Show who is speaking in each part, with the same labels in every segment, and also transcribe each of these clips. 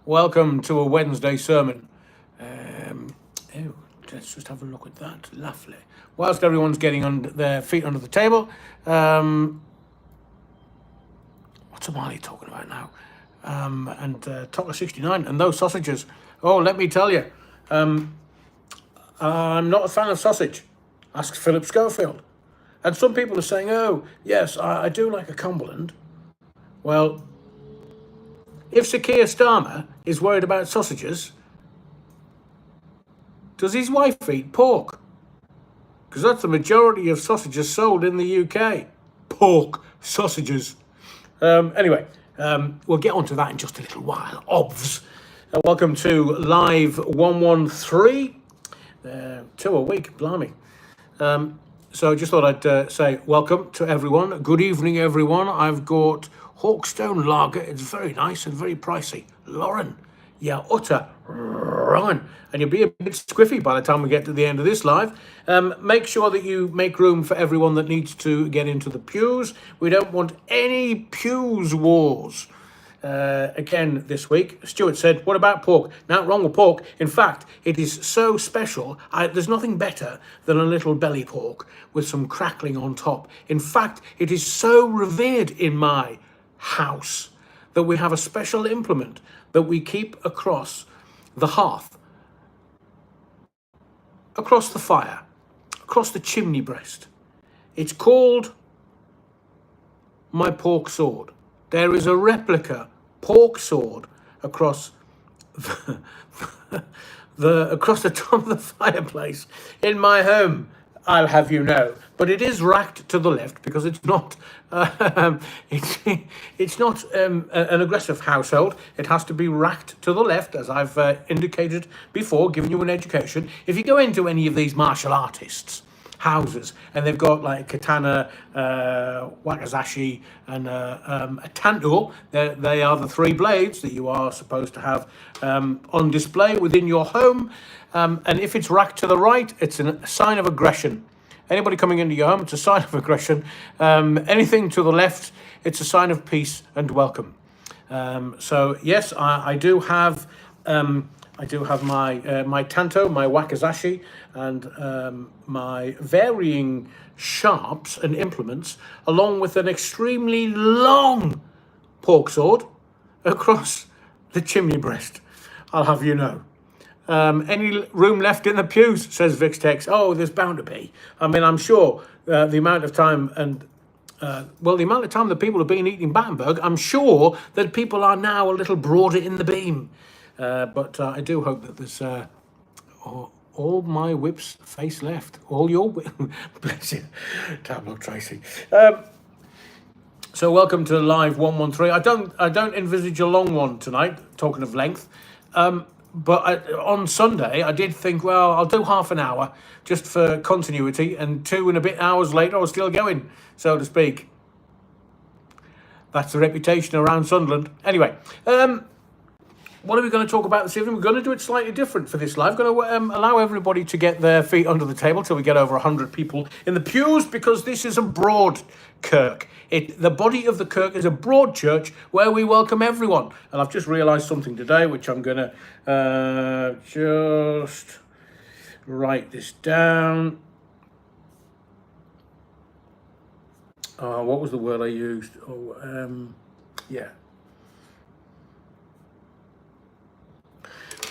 Speaker 1: Welcome to a Wednesday sermon. Oh, let's just have a look at that. Lovely. Whilst everyone's getting under their feet under the table, what's Amali talking about now? And Tocker 69 and those sausages. Oh, let me tell you, I'm not a fan of sausage. Ask Philip Schofield. And some people are saying, oh, yes, I do like a Cumberland. Well, if Sir Keir Starmer is worried about sausages, does his wife eat pork? Because that's the majority of sausages sold in the UK. Pork sausages. Anyway, we'll get onto that in just a little while. Obvs. Welcome to Live 113. 2 a week, blimey. So just thought I'd say welcome to everyone. Good evening, everyone. I've got Hawkstone Lager. It's very nice and very pricey. Lauren, yeah, utter wrong. And you'll be a bit squiffy by the time we get to the end of this live. Make sure that you make room for everyone that needs to get into the pews. We don't want any pews wars. Again this week, Stuart said, what about pork? Now, wrong with pork. In fact, it is so special. There's nothing better than a little belly pork with some crackling on top. In fact, it is so revered in my house that we have a special implement that we keep across the hearth, across the fire, across the chimney breast. It's called my pork sword. There is a replica pork sword across across the top of the fireplace in my home, I'll have you know. But it is racked to the left because it's not it's not an aggressive household. It has to be racked to the left, as I've indicated before, given you an education. If you go into any of these martial artists' houses and they've got like katana, wakizashi, and a tanto, they are the 3 blades that you are supposed to have on display within your home. And if it's racked to the right, it's a sign of aggression. Anybody coming into your home, it's a sign of aggression. Anything to the left, it's a sign of peace and welcome. So yes, I do have my tanto, my wakizashi, and my varying sharps and implements, along with an extremely long pork sword across the chimney breast, I'll have you know. Any room left in the pews, says Vixtex. Oh, there's bound to be. I mean, I'm sure the amount of time and the amount of time that people have been eating Battenberg, I'm sure that people are now a little broader in the beam. But I do hope that there's all my whips face left. All your bless you, Tableau Tracy. So welcome to Live 113. I don't envisage a long one tonight. Talking of length, but on Sunday I did think, well, I'll do half an hour just for continuity, and 2 and a bit hours later I was still going, so to speak. That's the reputation around Sunderland. Anyway. What are we going to talk about this evening? We're going to do it slightly different for this live. We're going to allow everybody to get their feet under the table till we get over 100 people in the pews, because this is a broad kirk. The body of the kirk is a broad church where we welcome everyone. And I've just realised something today, which I'm going to just write this down. What was the word I used? Yeah.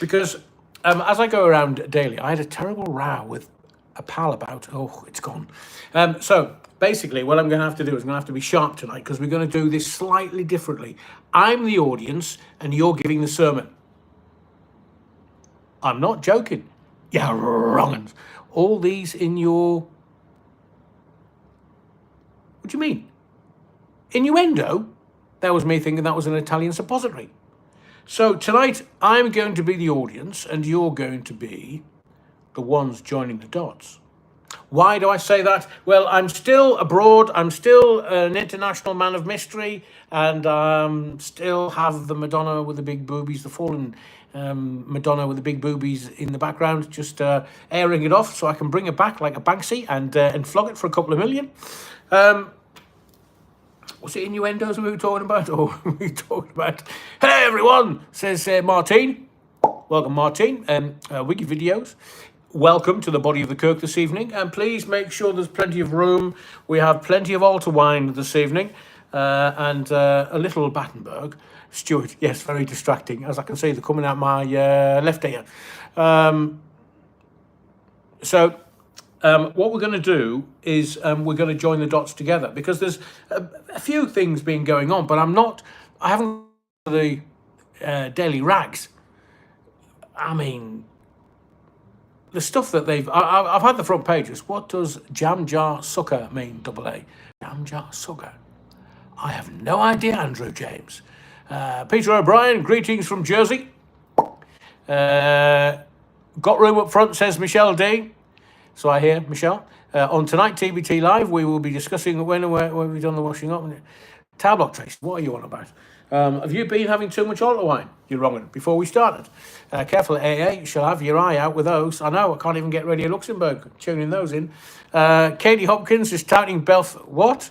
Speaker 1: Because as I go around daily, I had a terrible row with a pal about, it's gone. So basically what I'm going to have to do is I'm going to have to be sharp tonight, because we're going to do this slightly differently. I'm the audience and you're giving the sermon. I'm not joking. Yeah, wrong. All these in your... What do you mean? Innuendo? That was me thinking that was an Italian suppository. So tonight, I'm going to be the audience and you're going to be the ones joining the dots. Why do I say that? Well, I'm still abroad. I'm still an international man of mystery, and still have the Madonna with the big boobies, the fallen Madonna with the big boobies in the background, just airing it off so I can bring it back like a Banksy and flog it for a couple of million. Was it innuendos we were talking about? Or were we talking about... Hey, everyone, says Martine. Welcome, Martine. Wiki Videos. Welcome to the Body of the Kirk this evening. And please make sure there's plenty of room. We have plenty of altar wine this evening. And a little Battenberg. Stuart, yes, very distracting. As I can see, they're coming out my left ear. What we're going to do is we're going to join the dots together, because there's a few things been going on, but I haven't the daily rags. I mean, the stuff that I've had the front pages. What does jam jar sucker mean, double A? Jam jar sucker. I have no idea, Andrew James. Peter O'Brien, greetings from Jersey. Got room up front, says Michelle D. So I hear, Michelle. On tonight, TBT Live, we will be discussing when we've done the washing up. Tower block trace, what are you on about? Have you been having too much altar wine? You're wrong. Before we started. Careful, AA, shall have your eye out with those. I know, I can't even get Radio Luxembourg tuning those in. Katie Hopkins is touting Belfield. What?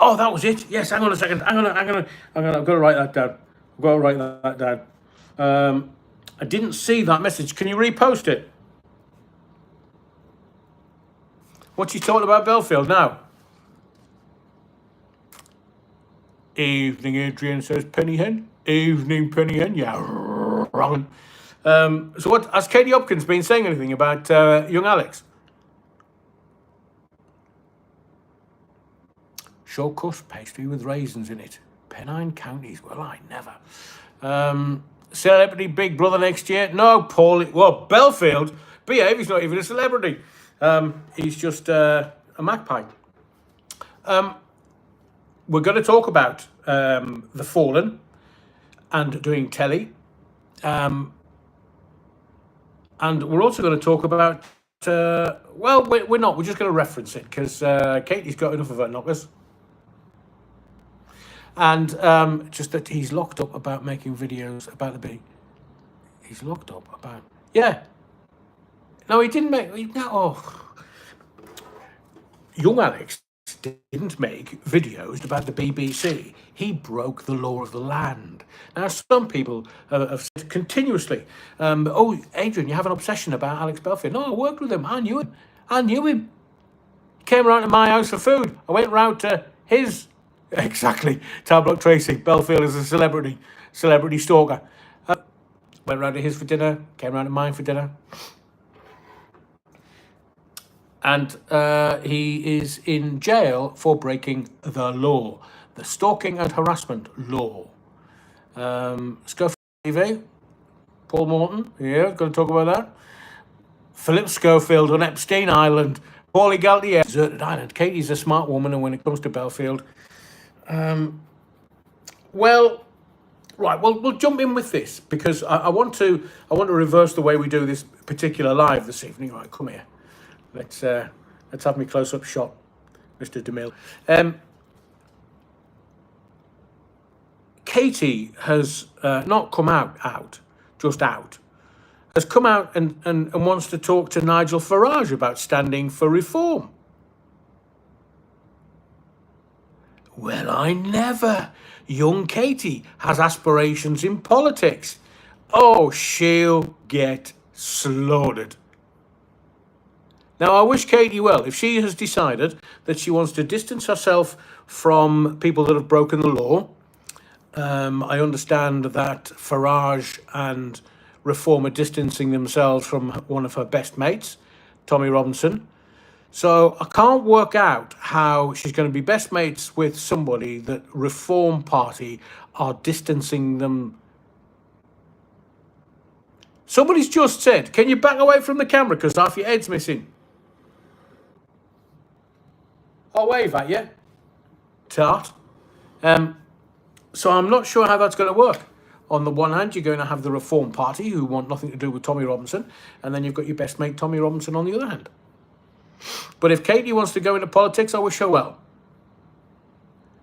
Speaker 1: Oh, that was it. Yes, hang on a second. I've got to write that down. I didn't see that message. Can you repost it? What you talking about Belfield now? Evening, Adrian, says Penny Hen. Evening, Penny Hen. Yeah, wrong. So what has Katie Hopkins been saying anything about young Alex? Short cut pastry with raisins in it. Pennine counties. Well, I never. Celebrity Big Brother next year? No, Paul. Well, Belfield. Behave. He's not even a celebrity. He's just a magpie. We're going to talk about The Fallen and doing telly. And we're also going to talk about... well, we're not. We're just going to reference it because Katie's got enough of her knockers. And just that he's locked up about making videos about the bee. He's locked up about... Yeah. No, he didn't make... Young Alex didn't make videos about the BBC. He broke the law of the land. Now, some people have said continuously, Adrian, you have an obsession about Alex Belfield. No, I worked with him. I knew him. He came round to my house for food. I went round to his... Exactly. Tablock Tracy. Belfield is a celebrity stalker. Went round to his for dinner. Came round to mine for dinner. And he is in jail for breaking the law. The stalking and harassment law. Schofield TV. Paul Morton. Yeah, going to talk about that. Philip Schofield on Epstein Island. Paulie Galtier. Deserted Island. Katie's a smart woman, and when it comes to Belfield... we'll jump in with this because I want to reverse the way we do this particular live this evening. Right, come here. Let's have me close-up shot, Mr. DeMille. Katie has not come out, has come out and wants to talk to Nigel Farage about standing for reform. Well, I never. Young Katie has aspirations in politics. Oh, she'll get slaughtered. Now, I wish Katie well. If she has decided that she wants to distance herself from people that have broken the law, I understand that Farage and Reform are distancing themselves from one of her best mates, Tommy Robinson. So I can't work out how she's going to be best mates with somebody that Reform Party are distancing them. Somebody's just said, can you back away from the camera because half your head's missing? I'll wave at you. Tart. So I'm not sure how that's going to work. On the one hand, you're going to have the Reform Party who want nothing to do with Tommy Robinson, and then you've got your best mate Tommy Robinson on the other hand. But if Katie wants to go into politics, I wish her well.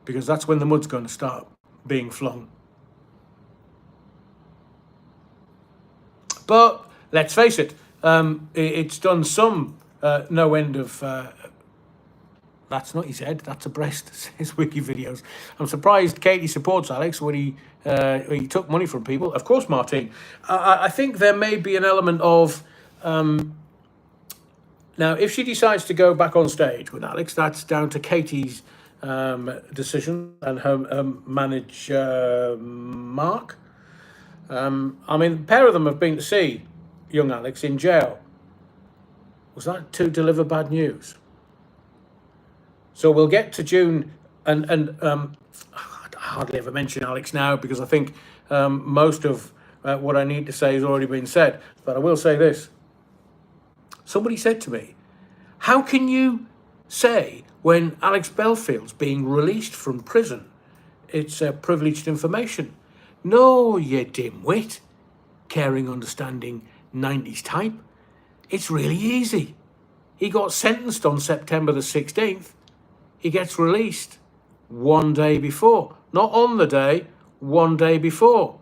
Speaker 1: Because that's when the mud's going to start being flung. But let's face it, it's done some no end of That's not his head, that's a breast, says Wiki Videos. I'm surprised Katie supports Alex when he took money from people. Of course, Martine. I think there may be an element of... now, if she decides to go back on stage with Alex, that's down to Katie's decision and her manager, Mark. I mean, a pair of them have been to see young Alex in jail. Was that to deliver bad news? So we'll get to June, and I hardly ever mention Alex now because I think most of what I need to say has already been said. But I will say this. Somebody said to me, how can you say when Alex Belfield's being released from prison, it's privileged information? No, you dimwit, caring, understanding 90s type. It's really easy. He got sentenced on September the 16th. He gets released one day before. Not on the day, one day before.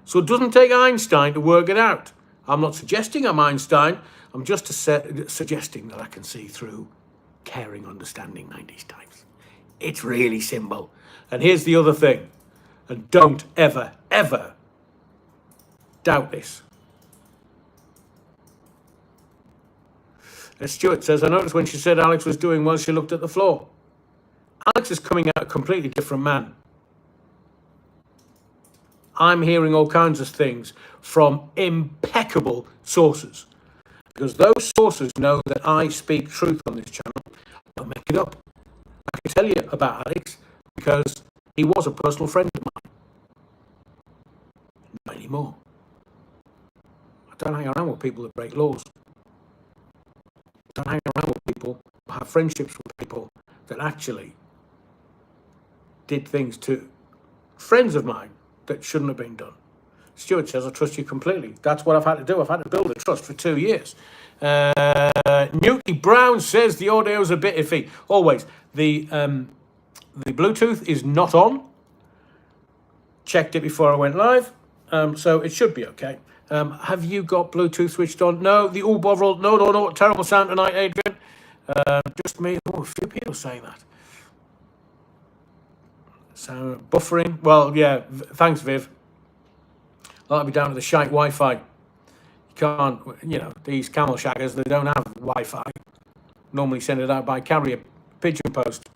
Speaker 1: So it doesn't take Einstein to work it out. I'm not suggesting I'm Einstein. I'm just suggesting that I can see through caring, understanding 90s types. It's really simple. And here's the other thing. And don't ever, ever doubt this. As Stuart says, I noticed when she said Alex was doing well, she looked at the floor. Alex is coming out a completely different man. I'm hearing all kinds of things from impeccable sources. Because those sources know that I speak truth on this channel. I don't make it up. I can tell you about Alex because he was a personal friend of mine. Not anymore. I don't hang around with people that break laws. I don't hang around with people who have friendships with people that actually did things to friends of mine that shouldn't have been done. Stuart says, I trust you completely. That's what I've had to do. I've had to build a trust for 2 years. Newty Brown says the audio's a bit iffy. Always. The Bluetooth is not on. Checked it before I went live. So it should be okay. Have you got Bluetooth switched on? No. The Bovril. No. Terrible sound tonight, Adrian. Just me. Oh, a few people saying that. So buffering. Well, yeah. Thanks, Viv. That'll be down to the shite Wi-Fi. You can't, these camel shaggers, they don't have Wi-Fi. Normally send it out by carrier, pigeon post.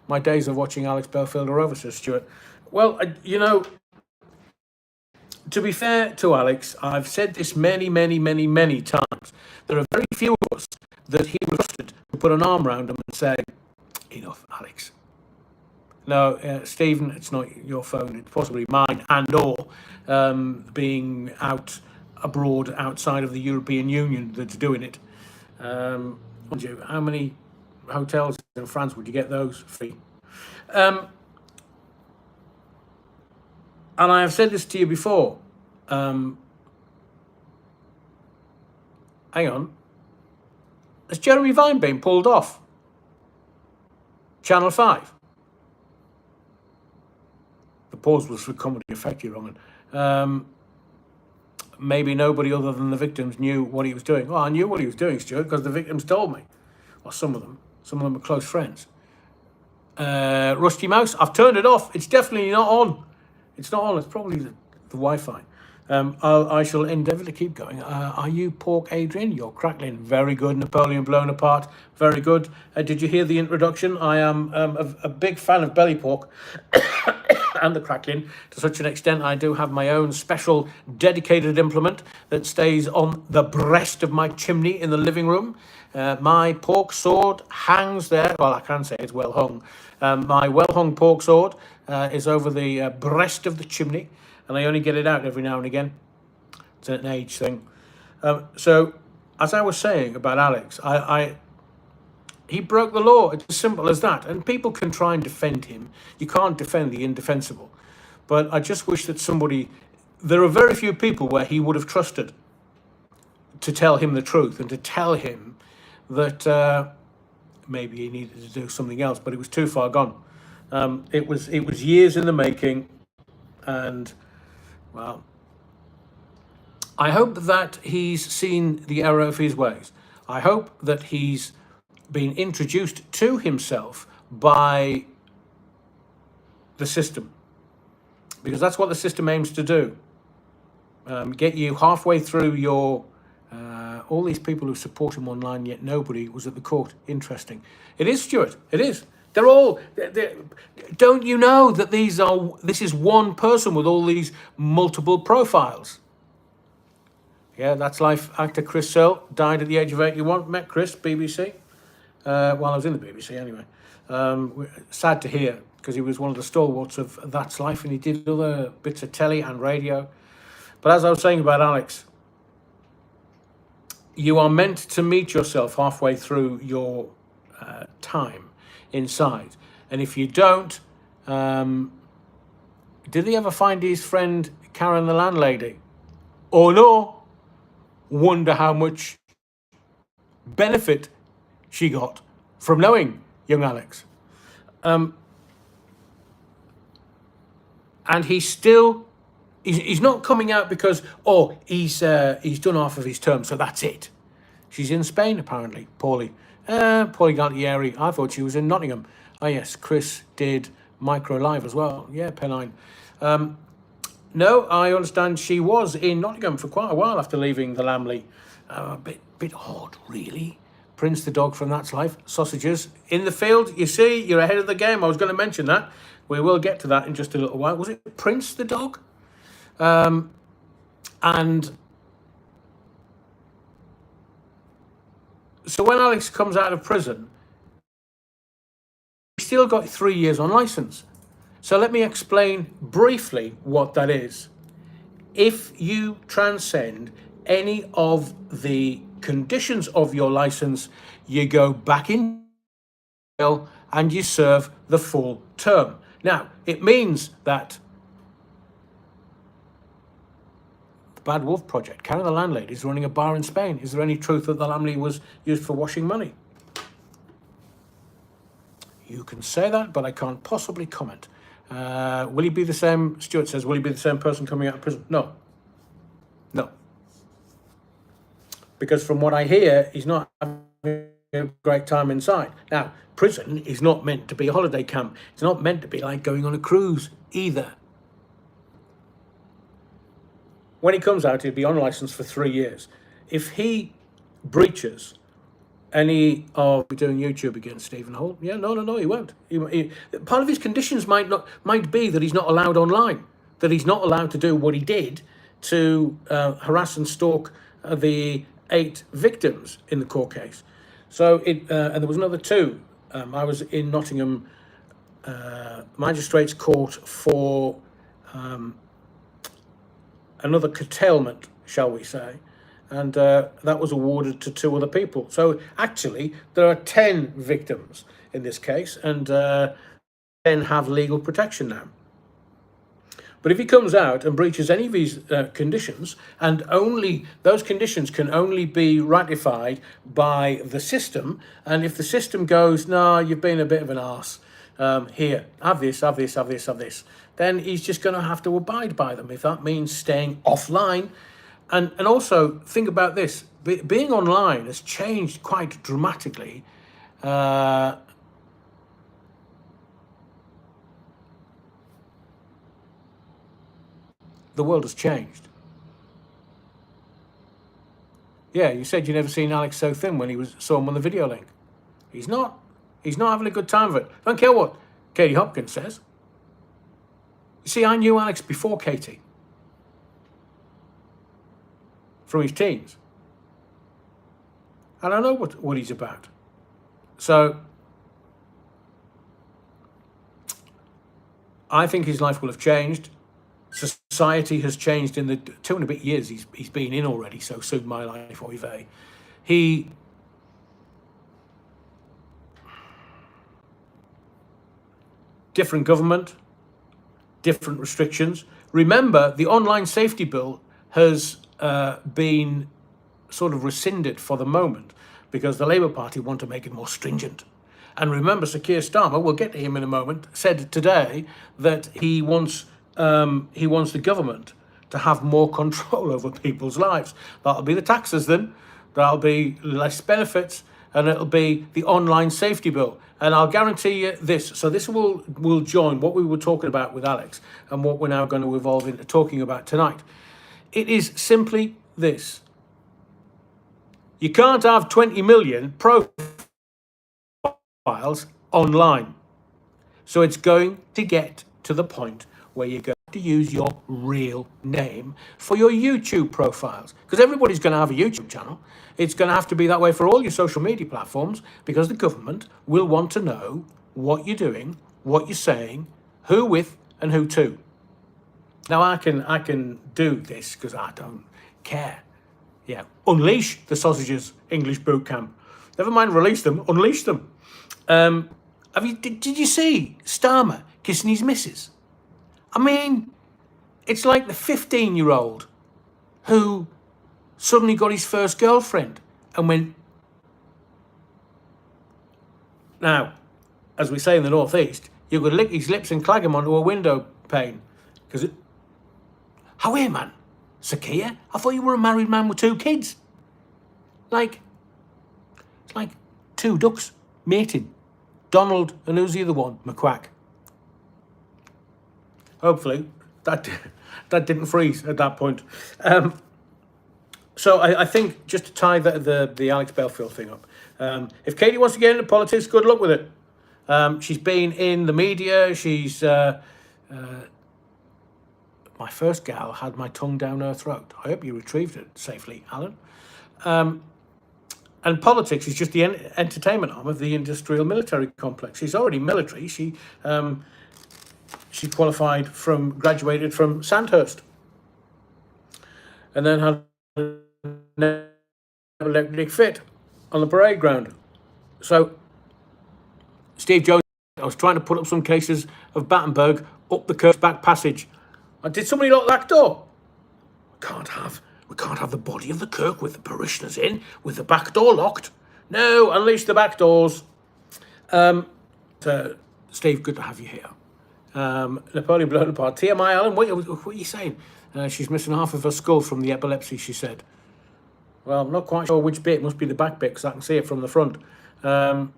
Speaker 1: My days of watching Alex Belfield are over, says Stuart. Well, to be fair to Alex, I've said this many, many, many, many times. There are very few of us that he was trusted to put an arm around him and say, enough, Alex. No, Stephen, it's not your phone. It's possibly mine and or being out abroad outside of the European Union that's doing it. How many hotels in France would you get those free? And I have said this to you before. Hang on. Has Jeremy Vine been pulled off? Channel 5. The pause was for comedy effect, you're wrong. Maybe nobody other than the victims knew what he was doing. Well, I knew what he was doing, Stuart, because the victims told me. Well, some of them. Some of them are close friends. Rusty Mouse, I've turned it off. It's definitely not on. It's not on. It's probably the Wi-Fi. I shall endeavour to keep going. Are you Pork Adrian? You're crackling. Very good. Napoleon blown apart. Very good. Did you hear the introduction? I am a big fan of belly pork and the crackling. To such an extent, I do have my own special dedicated implement that stays on the breast of my chimney in the living room. My pork sword hangs there. Well, I can say it's well hung. My well-hung pork sword is over the breast of the chimney, and I only get it out every now and again. It's an age thing. So, as I was saying about Alex, he broke the law. It's as simple as that. And people can try and defend him. You can't defend the indefensible. But I just wish that there are very few people where he would have trusted to tell him the truth and to tell him that maybe he needed to do something else, but it was too far gone. It was years in the making, and well, I hope that he's seen the error of his ways. I hope that he's been introduced to himself by the system, because that's what the system aims to do. Get you halfway through your all these people who support him online, yet nobody was at the court. Interesting. It is, Stuart. It is. They're all. Don't you know that this is one person with all these multiple profiles? Yeah, that's life. Actor Chris Searle died at the age of 81. Met Chris, BBC. While I was in the BBC, anyway. Sad to hear, because he was one of the stalwarts of That's Life, and he did other bits of telly and radio. But as I was saying about Alex, you are meant to meet yourself halfway through your time inside. And if you don't, did he ever find his friend Karen the landlady? Oh no! Wonder how much benefit she got from knowing young Alex. And he's not coming out because, he's done half of his term, so that's it. She's in Spain, apparently, Paulie. Paulie Galtieri, I thought she was in Nottingham. Oh, yes, Chris did Micro Live as well. Yeah, Pennine. No, I understand she was in Nottingham for quite a while after leaving the Lamley. A bit odd, really. Prince the dog from That's Life. Sausages in the field. You see, you're ahead of the game. I was going to mention that. We will get to that in just a little while. Was it Prince the dog? And so when Alex comes out of prison, he's still got 3 years on license. So let me explain briefly what that is. If you transcend any of the conditions of your license, you go back in jail and you serve the full term. Now, it means that the Bad Wolf Project, Karen the landlady, is running a bar in Spain. Is there any truth that the Lamley was used for washing money? You can say that, but I can't possibly comment. Will he be the same? Stuart says, will he be the same person coming out of prison? No. No. Because from what I hear, he's not having a great time inside. Now, prison is not meant to be a holiday camp. It's not meant to be like going on a cruise either. When he comes out, he'll be on license for 3 years. If he breaches any of doing YouTube against Stephen Holt, yeah, no, he won't. Part of his conditions might be that he's not allowed online, that he's not allowed to do what he did to harass and stalk the 8 victims in the court case. So and there was another 2. I was in Nottingham Magistrates Court for another curtailment, shall we say, and that was awarded to 2 other people. So actually, there are 10 victims in this case, and 10 have legal protection now. But if he comes out and breaches any of these conditions, and only those conditions can only be ratified by the system, and if the system goes, no, you've been a bit of an arse, here, have this, then he's just going to have to abide by them, if that means staying offline. And also, think about this. Being online has changed quite dramatically. The world has changed. Yeah, you said you never seen Alex so thin when saw him on the video link. He's not having a good time of it. Don't care what Katie Hopkins says. You see, I knew Alex before Katie, from his teens. And I know what he's about. So I think his life will have changed. Society has changed in the 2 and a bit years he's been in already, so soon my life, oy vey. Different government, different restrictions. Remember, the online safety bill has been sort of rescinded for the moment because the Labour Party want to make it more stringent. And remember, Sir Keir Starmer, we'll get to him in a moment, said today that he wants the government to have more control over people's lives. That'll be the taxes then, that'll be less benefits, and it'll be the online safety bill. And I'll guarantee you this. So this will join what we were talking about with Alex and what we're now going to evolve into talking about tonight. It is simply this. You can't have 20 million profiles online. So it's going to get to the point where you're going to use your real name for your YouTube profiles. Because everybody's going to have a YouTube channel. It's going to have to be that way for all your social media platforms, because the government will want to know what you're doing, what you're saying, who with and who to. Now I can do this because I don't care. Yeah, unleash the sausages, English boot camp. Never mind release them, unleash them. Did you see Starmer kissing his missus? I mean, it's like the 15-year-old who suddenly got his first girlfriend and went. Now, as we say in the Northeast, you could lick his lips and clag him onto a window pane. Because how are you, man? Sakia? I thought you were a married man with 2 kids. It's like 2 ducks mating. Donald and who's the other one? McQuack. Hopefully that didn't freeze at that point. So I think just to tie the Alex Belfield thing up, if Katie wants to get into politics, good luck with it. She's been in the media. She's my first gal had my tongue down her throat. I hope you retrieved it safely, Alan. And politics is just the entertainment arm of the industrial military complex. She's already military. She graduated from Sandhurst, and then had an epileptic fit on the parade ground. So Steve Jones, I was trying to put up some cases of Battenberg up the Kirk's back passage. Did somebody lock that door? We can't have the body of the Kirk with the parishioners in, with the back door locked. No, unleash the back doors. Steve, good to have you here. Napoleon blown apart. TMI, Alan, what are you saying? She's missing half of her skull from the epilepsy, she said. Well, I'm not quite sure which bit. It must be the back bit, because I can see it from the front. No,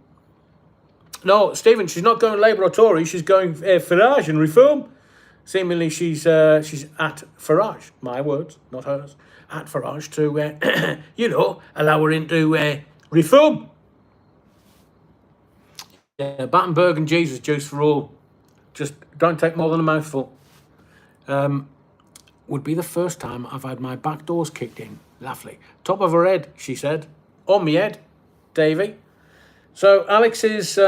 Speaker 1: Stephen, she's not going Labour or Tory. She's going Farage and Reform. Seemingly, she's at Farage. My words, not hers. At Farage to, allow her into Reform. Yeah, Battenberg and Jesus juice for all. Just don't take more than a mouthful. Would be the first time I've had my back doors kicked in. Lovely. Top of her head, she said. On me head, Davy. So Alex is,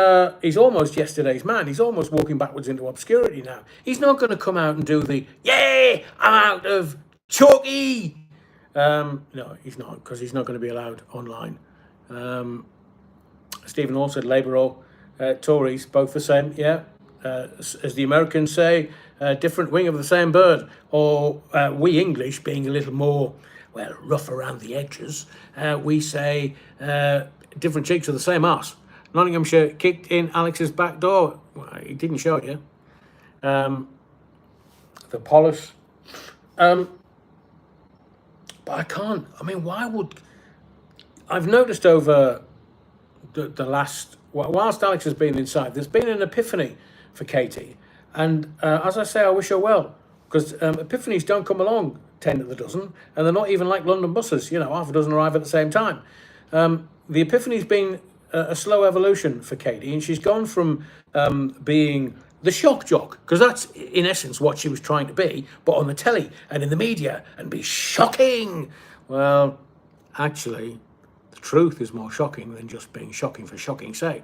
Speaker 1: he's almost yesterday's man. He's almost walking backwards into obscurity now. He's not going to come out and do the, yeah, I'm out of Chalky. No, he's not, because he's not going to be allowed online. Stephen Hall said Labour or Tories, both the same, yeah. As the Americans say, different wing of the same bird. Or we English, being a little more, well, rough around the edges, we say different cheeks of the same arse. Nottinghamshire kicked in Alex's back door. Well, he didn't show you. The polish. But I can't. I mean, why would... I've noticed over the last... Whilst Alex has been inside, there's been an epiphany for Katie. And as I say, I wish her well. Because epiphanies don't come along 10 to the dozen. And they're not even like London buses. Half a dozen arrive at the same time. The epiphany's been a slow evolution for Katie. And she's gone from being the shock jock. Because that's, in essence, what she was trying to be. But on the telly and in the media. And be shocking. Well, actually... truth is more shocking than just being shocking for shocking's sake.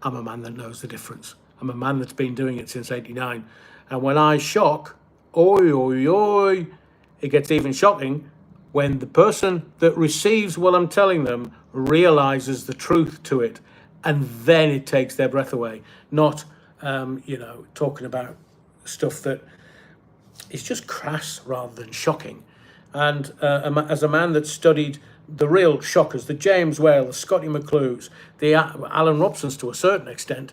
Speaker 1: I'm a man that knows the difference. I'm a man that's been doing it since '89. And when I shock, it gets even shocking when the person that receives what I'm telling them realizes the truth to it. And then it takes their breath away. Not, talking about stuff that is just crass rather than shocking. And as a man that studied the real shockers, the James Whale, the Scotty McClues, the Alan Robsons to a certain extent,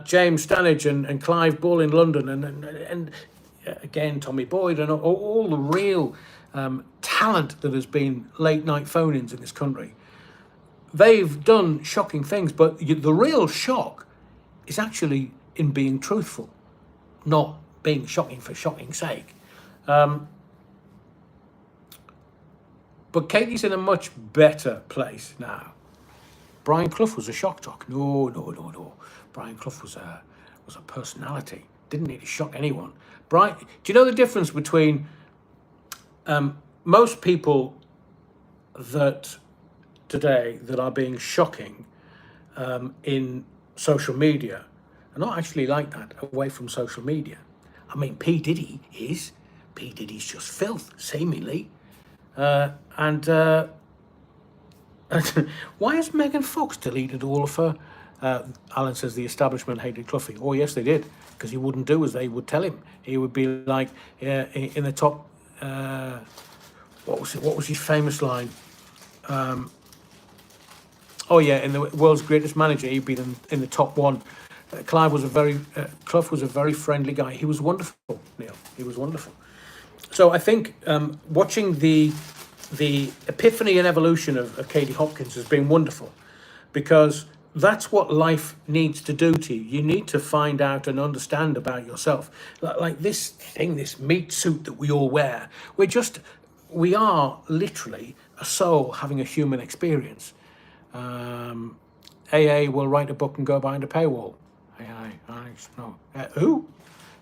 Speaker 1: James Stanage and Clive Bull in London, and again, Tommy Boyd, and all the real talent that has been late night phone-ins in this country. they've done shocking things, but the real shock is actually in being truthful, not being shocking for shocking's sake. But Katie's in a much better place now. Brian Clough was a shock jock. No. Brian Clough was a personality. Didn't need to shock anyone. Brian, do you know the difference between most people that today that are being shocking in social media are not actually like that away from social media? I mean, P. Diddy's just filth, seemingly. Why has Megan Fox deleted all of her? Alan says the establishment hated Cloughie. Oh, yes, they did, because he wouldn't do as they would tell him. He would be like in the top. What was his famous line? Oh yeah, in the world's greatest manager, he'd be in the top one. Clough was a very friendly guy. He was wonderful, Neil. He was wonderful. So I think watching the epiphany and evolution of Katie Hopkins has been wonderful, because that's what life needs to do to you. You need to find out and understand about yourself. Like this thing, this meat suit that we all wear, we are literally a soul having a human experience. AA will write a book and go behind a paywall. No. Who?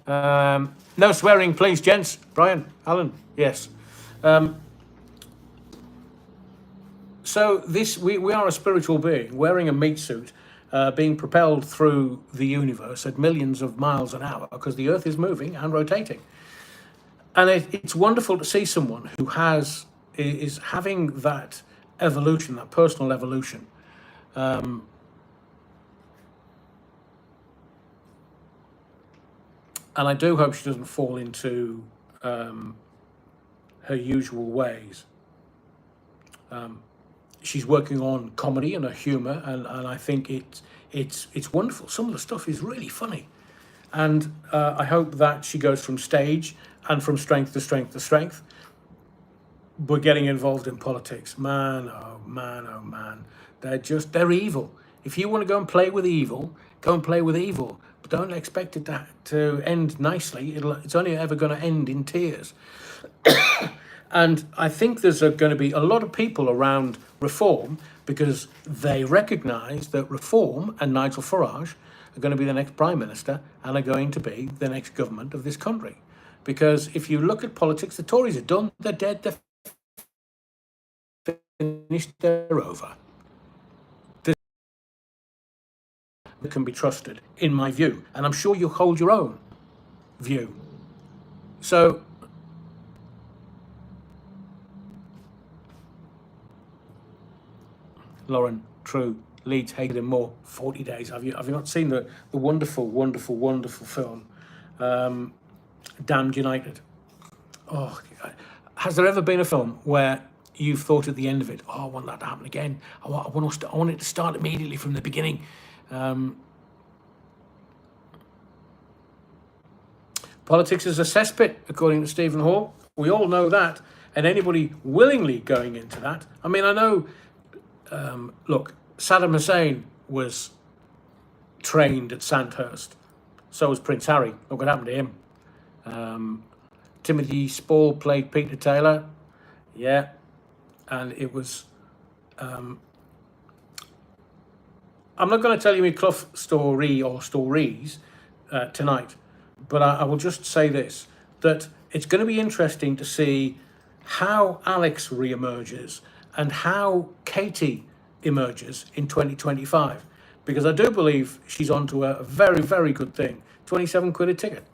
Speaker 1: No swearing, please, gents. Brian, Alan, yes. So we are a spiritual being wearing a meat suit, being propelled through the universe at millions of miles an hour, because the Earth is moving and rotating. And it's wonderful to see someone who is having that evolution, that personal evolution. And I do hope she doesn't fall into her usual ways. She's working on comedy and her humour, and I think it's wonderful. Some of the stuff is really funny, and I hope that she goes from stage and from strength to strength to strength. But getting involved in politics, man, oh man, they're evil. If you want to go and play with evil, go and play with evil. But don't expect it to end nicely. It's only ever going to end in tears. And I think there's going to be a lot of people around reform, because they recognise that reform and Nigel Farage are going to be the next Prime Minister and are going to be the next government of this country. Because if you look at politics, the Tories are done, they're dead, they're finished, they're over. That can be trusted, in my view, and I'm sure you hold your own view. So Lauren, true, Leeds hated him more. 40 days. Have you not seen the wonderful film Damned United? Oh, has there ever been a film where you've thought at the end of it, oh, I want that to happen again. I want it to start immediately from the beginning. Politics is a cesspit, according to Stephen Hall. We all know that, and anybody willingly going into that. I mean, I know. Look, Saddam Hussein was trained at Sandhurst. So was Prince Harry. Look what happened to him. Timothy Spall played Peter Taylor. Yeah, and it was. I'm not going to tell you my Clough story or stories tonight, but I will just say this, that it's going to be interesting to see how Alex re-emerges and how Katie emerges in 2025, because I do believe she's onto a very, very good thing. 27 quid a ticket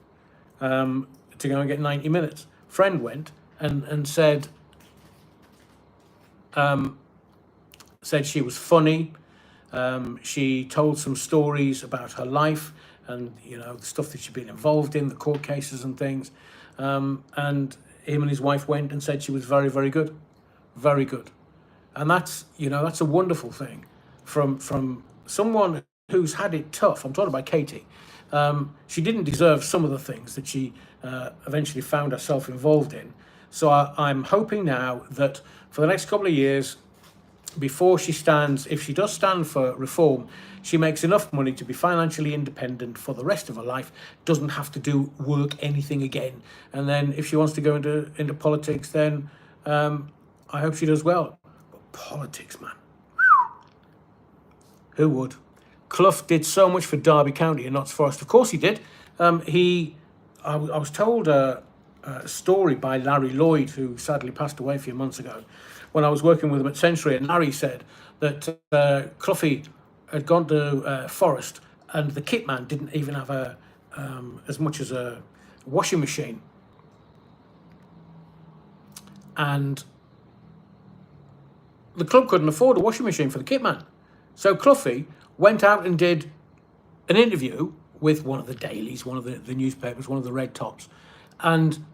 Speaker 1: to go and get 90 minutes. Friend went and said she was funny. She told some stories about her life and, the stuff that she'd been involved in, the court cases and things. And him and his wife went and said she was very, very good. Very good. And that's a wonderful thing from someone who's had it tough. I'm talking about Katie. She didn't deserve some of the things that she eventually found herself involved in. So I'm hoping now that for the next couple of years, before she stands, if she does stand for reform, she makes enough money to be financially independent for the rest of her life, doesn't have to do work anything again. And then if she wants to go into politics, then I hope she does well. But politics, man. Who would? Clough did so much for Derby County and Notts Forest. Of course he did. I was told a story by Larry Lloyd, who sadly passed away a few months ago, when I was working with him at Century, and Larry said that Cloughy had gone to Forest, and the kit man didn't even have as much as a washing machine. And the club couldn't afford a washing machine for the kit man. So Cloughy went out and did an interview with one of the dailies, one of the newspapers, one of the red tops, and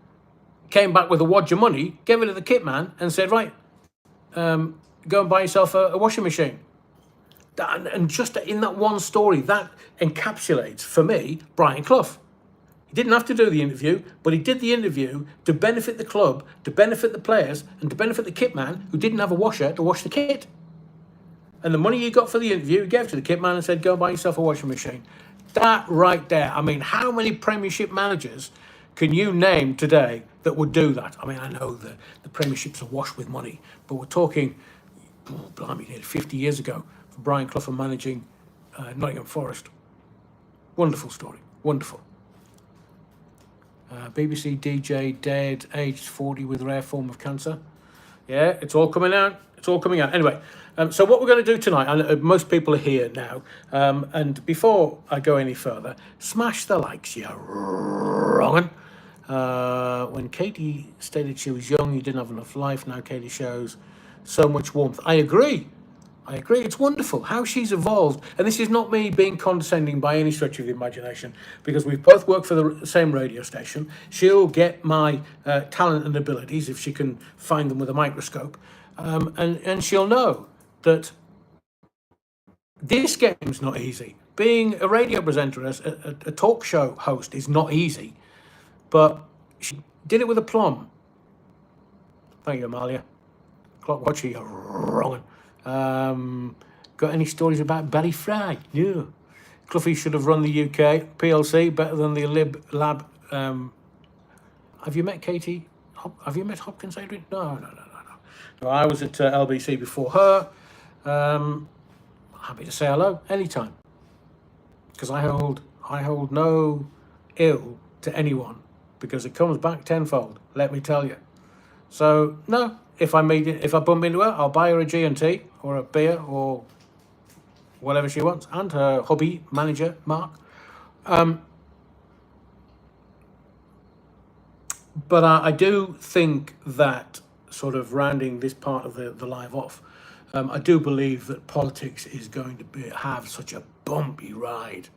Speaker 1: came back with a wad of money, gave it to the kit man, and said, right, go and buy yourself a washing machine. And just in that one story, that encapsulates, for me, Brian Clough. He didn't have to do the interview, but he did the interview to benefit the club, to benefit the players, and to benefit the kit man who didn't have a washer to wash the kit. And the money he got for the interview, he gave to the kit man and said, go and buy yourself a washing machine. That right there. I mean, how many Premiership managers can you name today that would do that? I mean, I know the Premiership's awash with money, but we're talking, blimey, nearly 50 years ago for Brian Clough managing Nottingham Forest. Wonderful story. Wonderful. BBC DJ dead, aged 40 with rare form of cancer. Yeah, it's all coming out. It's all coming out. Anyway, so what we're going to do tonight, and most people are here now, and before I go any further, smash the likes, you wrong'un. When Katie stated she was young, you didn't have enough life. Now Katie shows so much warmth. I agree. It's wonderful how she's evolved. And this is not me being condescending by any stretch of the imagination, because we've both worked for the same radio station. She'll get my talent and abilities if she can find them with a microscope. And she'll know that this game's not easy. Being a radio presenter, a talk show host is not easy. But she did it with aplomb. Thank you, Amalia. Clock watcher, you're wrong. Got any stories about Barry Fry? Yeah. Cloughy should have run the UK PLC better than the Lib Lab. Have you met Katie? Have you met Hopkins, Adrian? No. I was at LBC before her. Happy to say hello anytime, because I hold no ill to anyone, because it comes back tenfold. Let me tell you. So no, if I bump into her, I'll buy her a G&T or a beer or whatever she wants, and her hubby manager Mark. But I do think that, sort of rounding this part of the live off, I do believe that politics is going to have such a bumpy ride.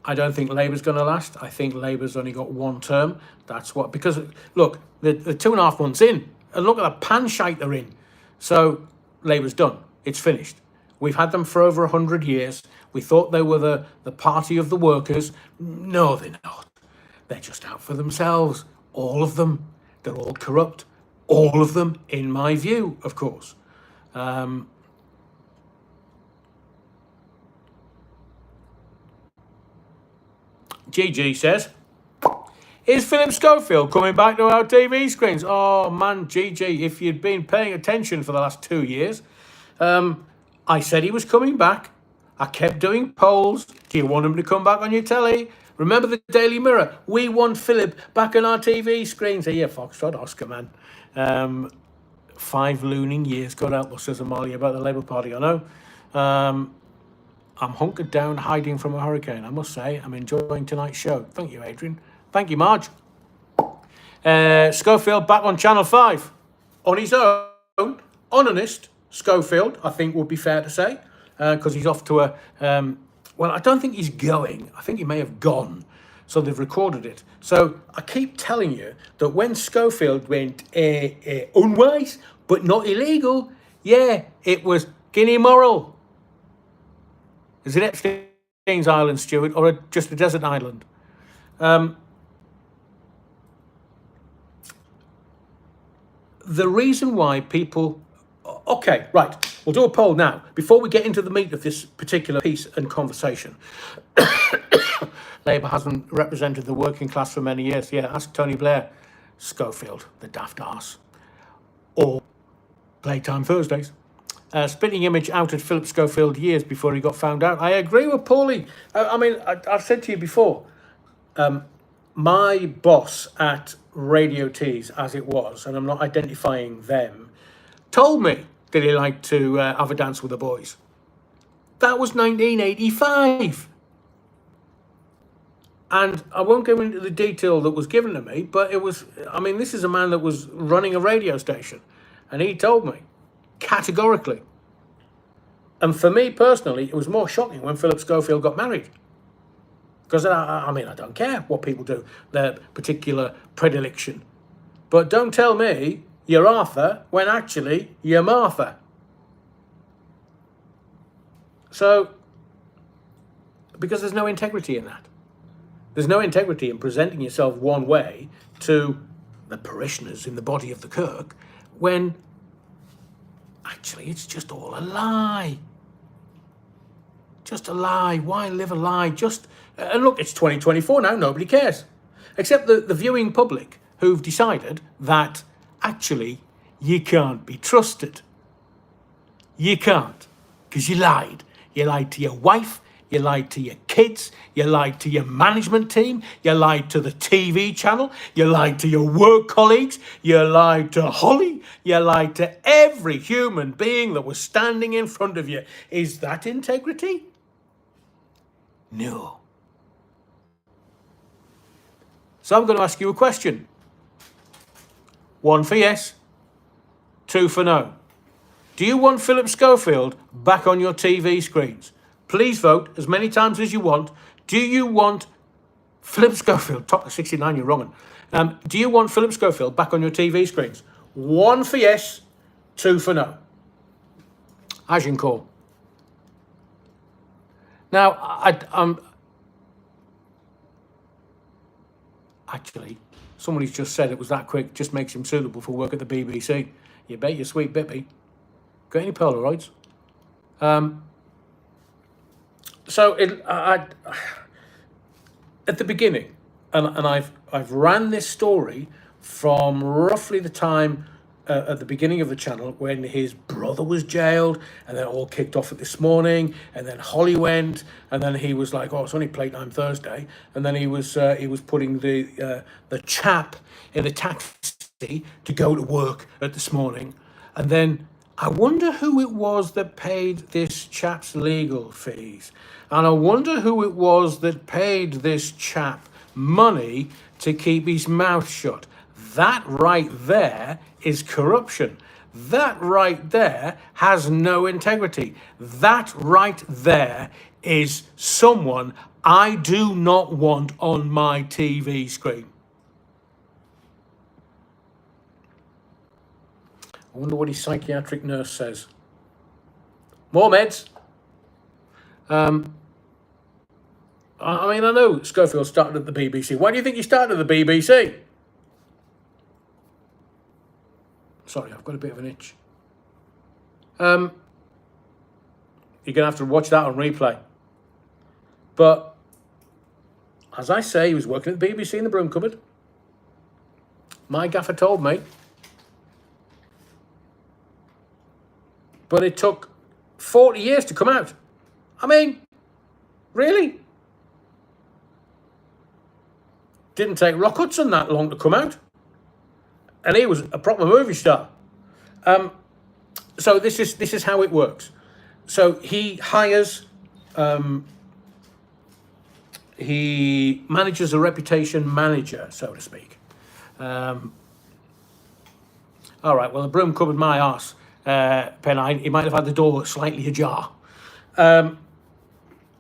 Speaker 1: I don't think Labour's going to last. I think Labour's only got one term. That's what, because look, they're 2.5 months in, and look at the pan shite they're in. So Labour's done. It's finished. We've had them for over 100 years. We thought they were the party of the workers. No, they're not. They're just out for themselves. All of them. They're all corrupt. All of them, in my view, of course. GG says, is Philip Schofield coming back to our TV screens? Oh man, GG, if you'd been paying attention for the last 2 years, I said he was coming back. I kept doing polls. Do you want him to come back on your telly? Remember the Daily Mirror? We want Philip back on our TV screens. Here, Foxtrot, Oscar, man. 5 looning years. God help us, says Amalia, about the Labour Party, I know. I'm hunkered down, hiding from a hurricane. I must say, I'm enjoying tonight's show. Thank you, Adrian. Thank you, Marge. Schofield back on Channel 5. On his own, honest Schofield, I think would be fair to say, because he's off to a... well, I don't think he's going. I think he may have gone. So they've recorded it. So I keep telling you that when Schofield went unwise, but not illegal, yeah, it was Guinea Moral. Is it Epstein's Island, Stuart, or just a desert island? the reason why people... Okay, right. We'll do a poll now. Before we get into the meat of this particular piece and conversation. Labour hasn't represented the working class for many years. Yeah, ask Tony Blair. Schofield, the daft arse. Or Playtime Thursdays. Spitting Image outed Philip Schofield years before he got found out. I agree with Paulie. I mean, I've said to you before, my boss at Radio Tees, as it was, and I'm not identifying them, told me that he liked to have a dance with the boys. That was 1985. And I won't go into the detail that was given to me, but it was, I mean, this is a man that was running a radio station. And he told me, categorically. And for me personally, it was more shocking when Philip Schofield got married. Because, I mean, I don't care what people do, their particular predilection. But don't tell me you're Arthur when actually you're Martha. So, because there's no integrity in that. There's no integrity in presenting yourself one way to the parishioners in the body of the kirk when actually it's just all a lie. Just a lie. Why live a lie? Just, and look, it's 2024 now, nobody cares. Except the viewing public who've decided that actually you can't be trusted. You can't, because you lied. You lied to your wife. You lied to your kids, you lied to your management team, you lied to the TV channel, you lied to your work colleagues, you lied to Holly, you lied to every human being that was standing in front of you. Is that integrity? No. So I'm going to ask you a question. 1 for yes, 2 for no. Do you want Philip Schofield back on your TV screens? Please vote as many times as you want. Do you want Philip Schofield, top 69, you're wrong. Do you want Philip Schofield back on your TV screens? 1 for yes, 2 for no. Adrian call. Now, actually, somebody's just said it was that quick, just makes him suitable for work at the BBC. You bet your sweet bippy. Got any Polaroids? So at the beginning, and I've ran this story from roughly the time at the beginning of the channel when his brother was jailed, and then it all kicked off at this morning, and then Holly went, and then he was like, "Oh, it's only Playtime Thursday," and then he was putting the chap in the taxi to go to work at this morning, and then I wonder who it was that paid this chap's legal fees. And I wonder who it was that paid this chap money to keep his mouth shut. That right there is corruption. That right there has no integrity. That right there is someone I do not want on my TV screen. I wonder what his psychiatric nurse says. More meds. I mean, I know Schofield started at the BBC. Why do you think he started at the BBC? Sorry, I've got a bit of an itch. You're going to have to watch that on replay. But, as I say, he was working at the BBC in the broom cupboard. My gaffer told me. But it took 40 years to come out. I mean, really? Didn't take Rock Hudson that long to come out. And he was a proper movie star. So this is how it works. So he hires, he manages a reputation manager, so to speak. All right, well, the broom covered my arse. Pennine, he might have had the door slightly ajar.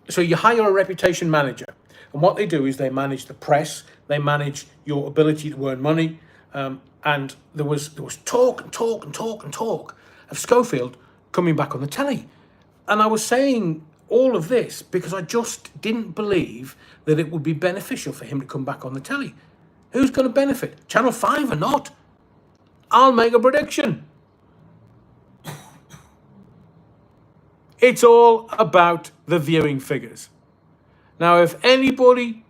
Speaker 1: So you hire a reputation manager, and what they do is they manage the press, they manage your ability to earn money, and there was talk of Schofield coming back on the telly. And I was saying all of this because I just didn't believe that it would be beneficial for him to come back on the telly. Who's going to benefit? Channel 5 or not? I'll make a prediction. It's all about the viewing figures. Now, if anybody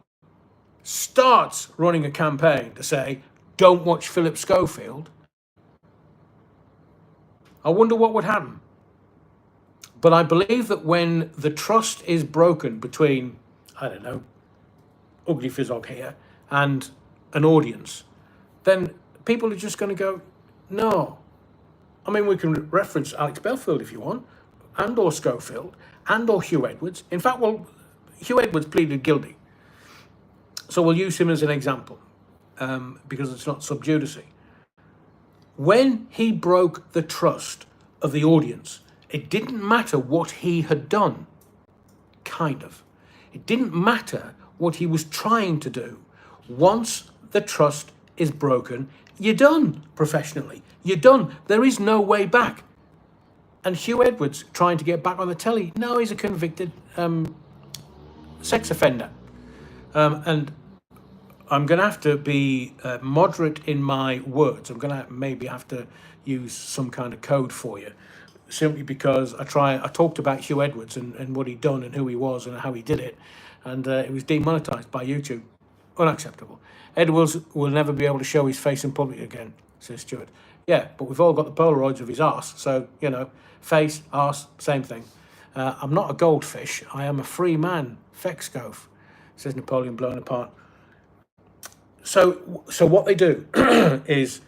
Speaker 1: starts running a campaign to say, don't watch Philip Schofield, I wonder what would happen. But I believe that when the trust is broken between, I don't know, Ugly Fizzog here and an audience, then people are just going to go, no. I mean, we can reference Alex Belfield if you want, and or Schofield, and or Hugh Edwards. In fact, well, Hugh Edwards pleaded guilty. So we'll use him as an example, because it's not sub judice. When he broke the trust of the audience, it didn't matter what he had done, kind of. It didn't matter what he was trying to do. Once the trust is broken, you're done professionally. You're done. There is no way back. And Hugh Edwards trying to get back on the telly, no, he's a convicted sex offender. And I'm going to have to be moderate in my words. I'm going to maybe have to use some kind of code for you, simply because I talked about Hugh Edwards and what he'd done and who he was and how he did it, and it was demonetized by YouTube. Unacceptable. Edwards will never be able to show his face in public again, says Stuart. Yeah, but we've all got the Polaroids of his arse, so, you know, face, arse, same thing. I'm not a goldfish. I am a free man, feck Scove, says Napoleon blown apart. So what they do is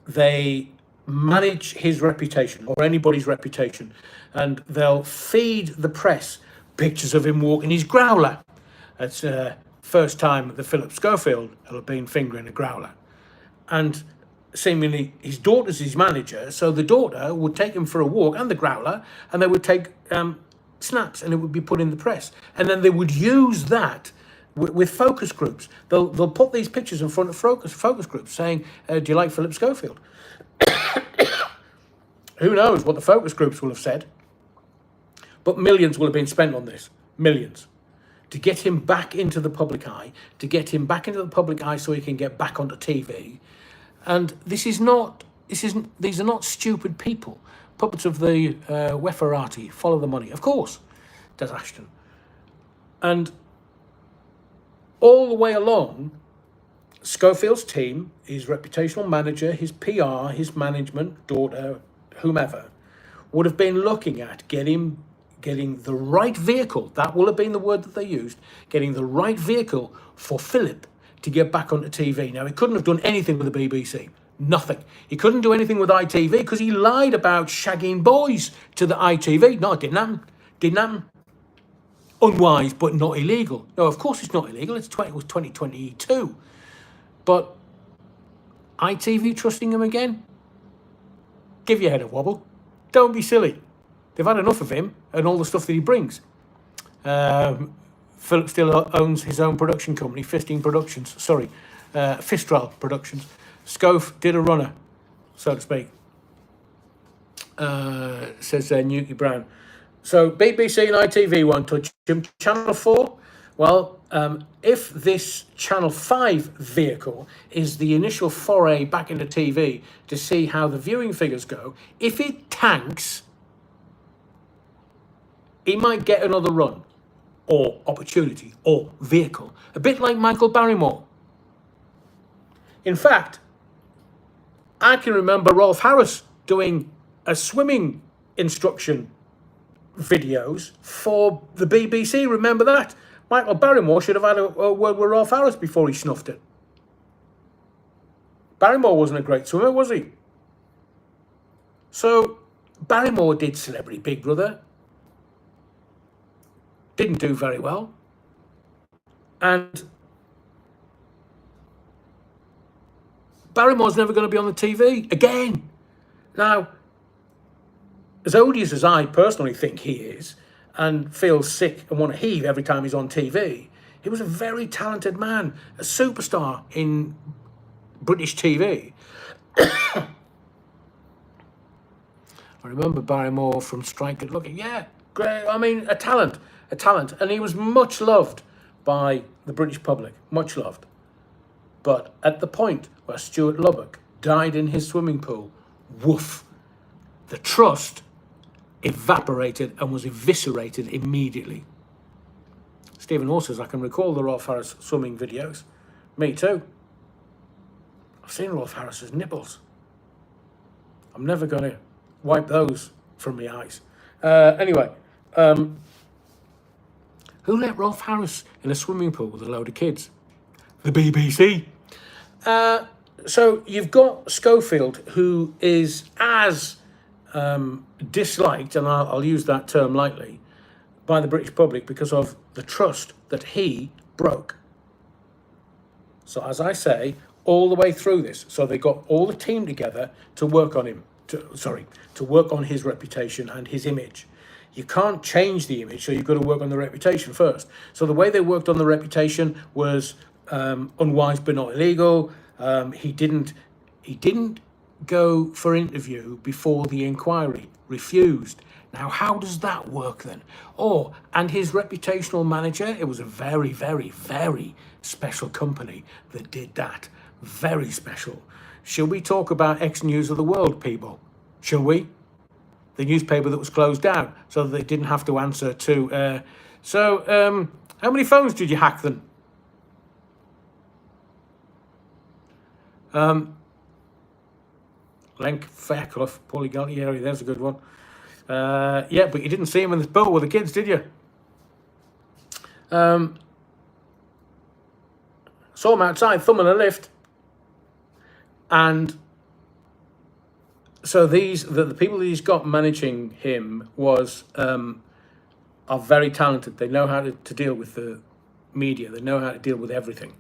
Speaker 1: they manage his reputation or anybody's reputation, and they'll feed the press pictures of him walking his growler. That's first time that Philip Schofield will have been fingering a growler. And seemingly his daughter's his manager, so the daughter would take him for a walk and the growler, and they would take snaps, and it would be put in the press. And then they would use that with focus groups. They'll put these pictures in front of focus groups saying, do you like Philip Schofield? Who knows what the focus groups will have said. But millions will have been spent on this. Millions. To get him back into the public eye. So he can get back onto TV. And these are not stupid people. Puppets of the Weferati. Follow the money. Of course, Des Ashton. And all the way along, Schofield's team, his reputational manager, his PR, his management, daughter, whomever, would have been looking at getting the right vehicle. That will have been the word that they used. Getting the right vehicle for Philip to get back onto TV. Now, he couldn't have done anything with the BBC. Nothing. He couldn't do anything with ITV because he lied about shagging boys to the ITV. No, it didn't happen. Didn't happen. Unwise, but not illegal. No, of course it's not illegal. It was 2022. But ITV trusting him again? Give your head a wobble. Don't be silly. They've had enough of him and all the stuff that he brings. Philip still owns his own production company, Fistral Productions. Scove did a runner, so to speak. Says Newkie Brown. So BBC and ITV won't touch him. Channel 4, well, if this Channel 5 vehicle is the initial foray back into TV to see how the viewing figures go, if it tanks, he might get another run or opportunity or vehicle. A bit like Michael Barrymore. In fact, I can remember Rolf Harris doing a swimming instruction videos for the BBC. Remember that? Michael Barrymore should have had a word with Rolf Harris before he snuffed it. Barrymore wasn't a great swimmer, was he? So Barrymore did Celebrity Big Brother. Didn't do very well. And Barrymore's never going to be on the TV again. Now, as odious as I personally think he is, and feels sick and want to heave every time he's on TV, he was a very talented man, a superstar in British TV. I remember Barrymore from Strike Good Looking. Yeah, great. I mean, a talent. And he was much loved by the British public, much loved. But at the point where Stuart Lubbock died in his swimming pool. Woof. The trust evaporated and was eviscerated immediately. Stephen Hall says, I can recall the Rolf Harris swimming videos. Me too. I've seen Rolf Harris's nipples. I'm never going to wipe those from my eyes. Anyway, who let Rolf Harris in a swimming pool with a load of kids? The BBC. So you've got Schofield, who is as disliked, and I'll use that term lightly, by the British public because of the trust that he broke. So as I say, all the way through this, so they got all the team together to work on him, to work on his reputation and his image. You can't change the image, so you've got to work on the reputation first. So the way they worked on the reputation was unwise but not illegal. He didn't go for interview before the inquiry, refused. Now, how does that work then? And his reputational manager, it was a very, very, very special company that did that. Very special. Shall we talk about Ex-News of the World, people? Shall we? The newspaper that was closed down so that they didn't have to answer to... how many phones did you hack then? Lenk, Fair, Clough, Paulie Galtieri, there's a good one. Yeah, but you didn't see him in the boat with the kids, did you? Saw him outside, thumbing a lift. And so the people that he's got managing him are very talented. They know how to deal with the media. They know how to deal with everything.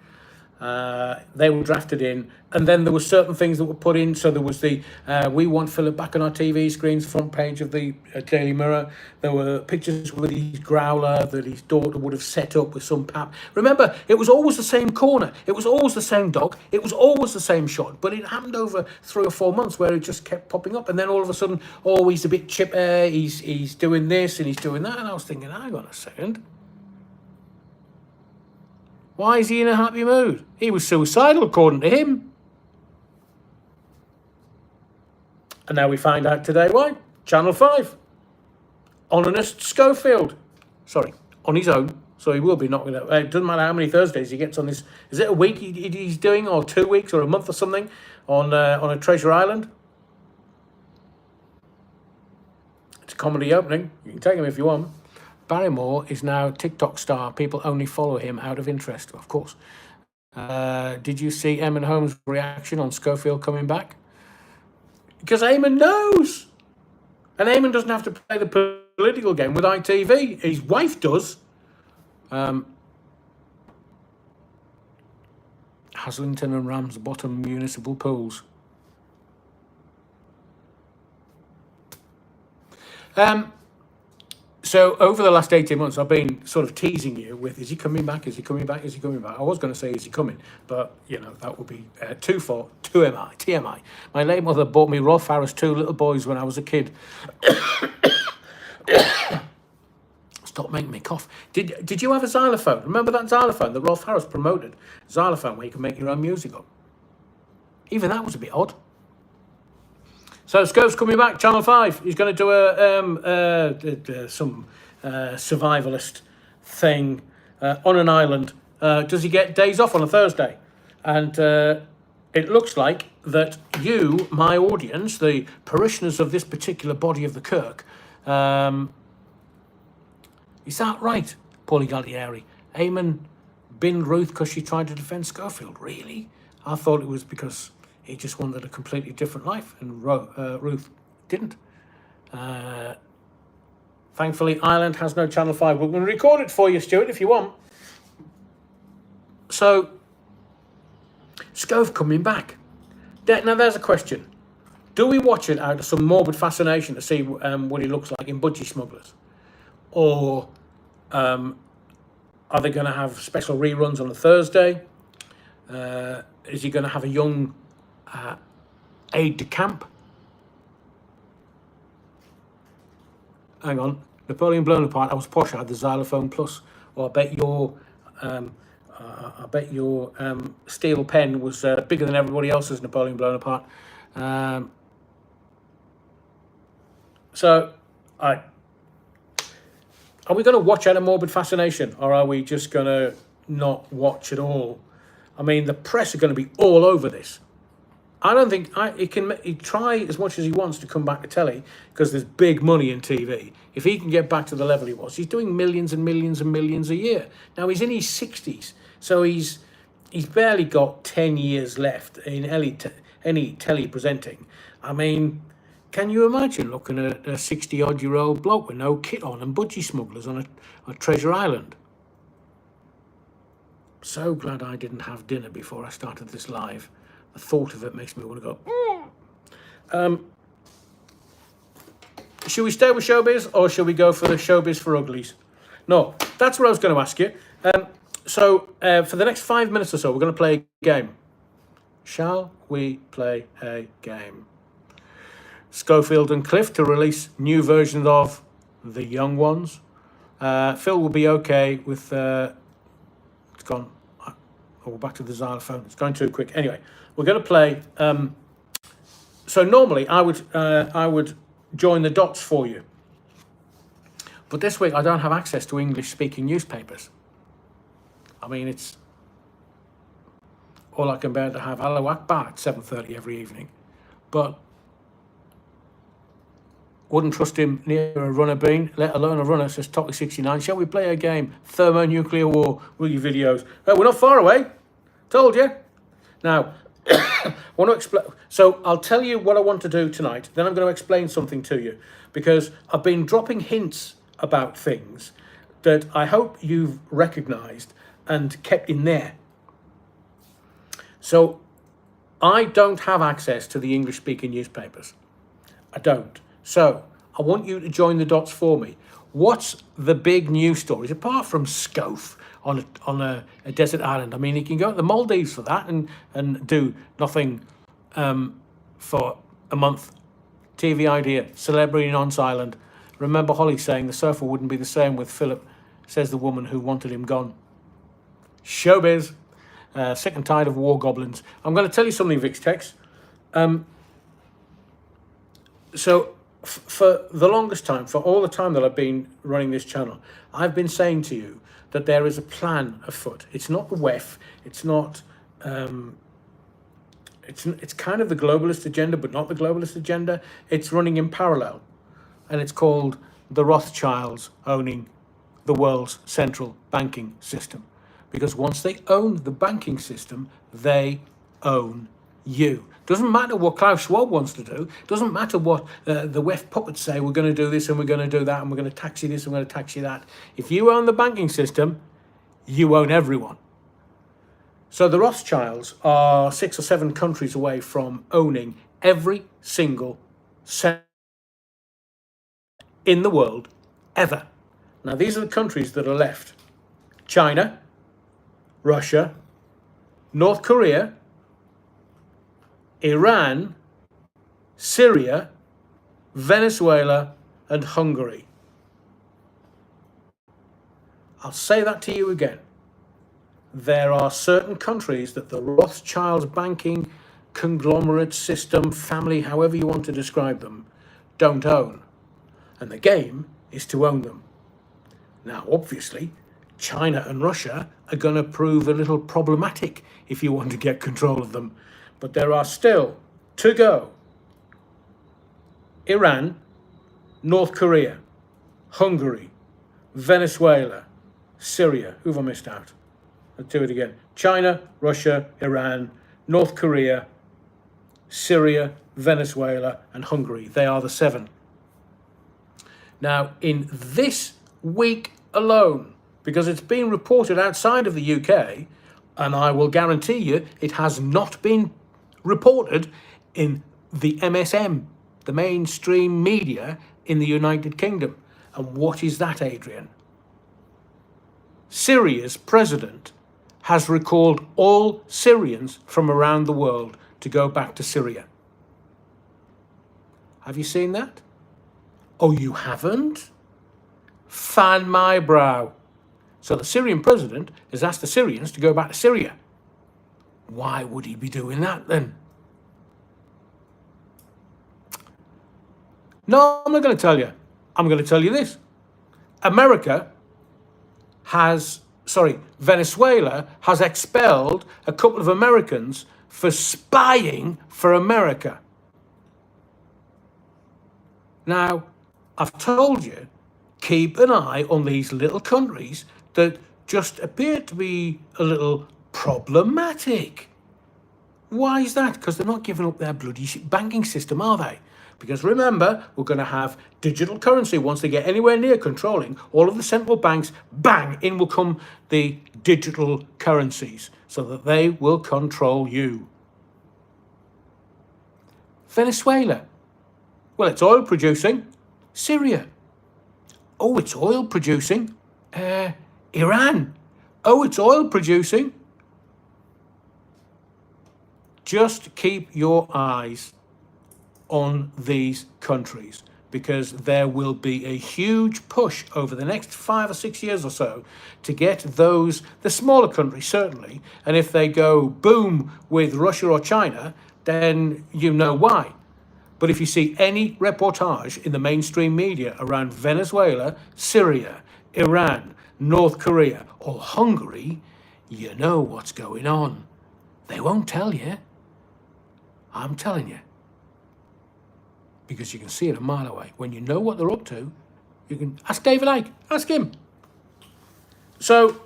Speaker 1: They were drafted in, and then there were certain things that were put in. So there was the we want Philip back on our TV screens, front page of the Daily Mirror. There were pictures with his growler that his daughter would have set up with some pap. Remember, it was always the same corner. It was always the same dog. It was always the same shot. But it happened over 3 or 4 months where it just kept popping up, and then all of a sudden, he's a bit chipper. He's doing this and he's doing that, and I was thinking, hang on a second. Why is he in a happy mood? He was suicidal, according to him. And now we find out today why. Channel 5. Honest Schofield. Sorry, on his own. So he will be knocking out. It doesn't matter how many Thursdays he gets on this. Is it a week he's doing, or 2 weeks, or a month or something, on a Treasure Island? It's a comedy opening. You can take him if you want. Barrymore is now TikTok star. People only follow him out of interest, of course. Did you see Eamon Holmes' reaction on Schofield coming back? Because Eamon knows. And Eamon doesn't have to play the political game with ITV. His wife does. Haslington and Ramsbottom municipal pools. So over the last 18 months, I've been sort of teasing you with, is he coming back? Is he coming back? Is he coming back? I was going to say, is he coming? But, that would be TMI. My late mother bought me Rolf Harris 2 little boys when I was a kid. Stop making me cough. Did you have a xylophone? Remember that xylophone that Rolf Harris promoted? Xylophone where you can make your own music up. Even that was a bit odd. So Scope's coming back, Channel 5. He's going to do some survivalist thing on an island. Does he get days off on a Thursday? And it looks like that you, my audience, the parishioners of this particular body of the Kirk, is that right, Paulie Galtieri? Eamon binned Ruth because she tried to defend Schofield. Really? I thought it was because he just wanted a completely different life, and Ruth didn't. Thankfully, Ireland has no Channel 5. We're going to record it for you, Stuart, if you want. So, Scove coming back. Now, there's a question. Do we watch it out of some morbid fascination to see what he looks like in Budgie Smugglers? Or are they going to have special reruns on a Thursday? Is he going to have a young aide de camp? Hang on. Napoleon blown apart. I was posh. I had the Xylophone Plus. Or I bet your I bet your steel pen was bigger than everybody else's Napoleon blown apart. So, are we going to watch out of morbid fascination, or are we just going to not watch at all? I mean, the press are going to be all over this. I don't think he try as much as he wants to come back to telly because there's big money in TV. If he can get back to the level he was, he's doing millions and millions and millions a year. Now he's in his 60s, so he's barely got 10 years left in any telly presenting. I mean, can you imagine looking at a 60-odd-year-old bloke with no kit on and budgie smugglers on a treasure island? So glad I didn't have dinner before I started this live. The thought of it makes me want to go. Should we stay with showbiz, or should we go for the showbiz for uglies? No, that's what I was going to ask you. So for the next 5 minutes or so, we're going to play a game. Shall we play a game? Schofield and Clough to release new versions of The Young Ones. Phil will be okay with... it's gone. Oh, back to the xylophone. It's going too quick. Anyway, we're going to play. So normally I would join the dots for you, but this week I don't have access to English-speaking newspapers. I mean, it's all I can bear to have Hello Akbar at 7:30 every evening, but wouldn't trust him near a runner bean, let alone a runner, says Toxic69. Shall we play a game? Thermonuclear war, will you videos? We're not far away. Told you. Now, I want to explain. So I'll tell you what I want to do tonight. Then I'm going to explain something to you, because I've been dropping hints about things that I hope you've recognised and kept in there. So I don't have access to the English-speaking newspapers. I don't. So I want you to join the dots for me. What's the big news stories, apart from Schofield on a desert island? I mean, he can go to the Maldives for that and do nothing for a month. TV idea, celebrity nonce island. Remember Holly saying the sofa wouldn't be the same with Philip, says the woman who wanted him gone. Showbiz. Sick and tired of war goblins. I'm going to tell you something, Vixtex. So for the longest time, for all the time that I've been running this channel, I've been saying to you that there is a plan afoot. It's not the WEF. It's not. It's kind of the globalist agenda, but not the globalist agenda. It's running in parallel, and it's called the Rothschilds owning the world's central banking system. Because once they own the banking system, they own you. Doesn't matter what Klaus Schwab wants to do. Doesn't matter what the WEF puppets say. We're going to do this and we're going to do that and we're going to tax you this and we're going to tax you that. If you own the banking system, you own everyone. So the Rothschilds are 6 or 7 countries away from owning every single cent in the world ever. Now, these are the countries that are left. China, Russia, North Korea, Iran, Syria, Venezuela, and Hungary. I'll say that to you again. There are certain countries that the Rothschilds banking conglomerate system, family, however you want to describe them, don't own. And the game is to own them. Now, obviously, China and Russia are going to prove a little problematic if you want to get control of them. But there are still to go. Iran, North Korea, Hungary, Venezuela, Syria. Who have I missed out? Let's do it again. China, Russia, Iran, North Korea, Syria, Venezuela, and Hungary. They are the 7. Now, in this week alone, because it's been reported outside of the UK, and I will guarantee you it has not been reported in the MSM, the mainstream media in the United Kingdom. And what is that, Adrian? Syria's president has recalled all Syrians from around the world to go back to Syria. Have you seen that? Oh, you haven't? Fan my brow. So the Syrian president has asked the Syrians to go back to Syria. Why would he be doing that then? No, I'm not going to tell you. I'm going to tell you this. Venezuela has expelled a couple of Americans for spying for America. Now, I've told you, keep an eye on these little countries that just appear to be a little problematic. Why is that? Because they're not giving up their bloody banking system, are they? Because remember, we're going to have digital currency. Once they get anywhere near controlling all of the central banks, bang, in will come the digital currencies so that they will control you. Venezuela. Well, it's oil producing. Syria. Oh, it's oil producing. Iran. Oh, it's oil producing. Just keep your eyes on these countries, because there will be a huge push over the next 5 or 6 years or so to get the smaller countries certainly, and if they go boom with Russia or China, then you know why. But if you see any reportage in the mainstream media around Venezuela, Syria, Iran, North Korea or Hungary, you know what's going on. They won't tell you. I'm telling you. Because you can see it a mile away. When you know what they're up to, you can ask David Icke, ask him. So,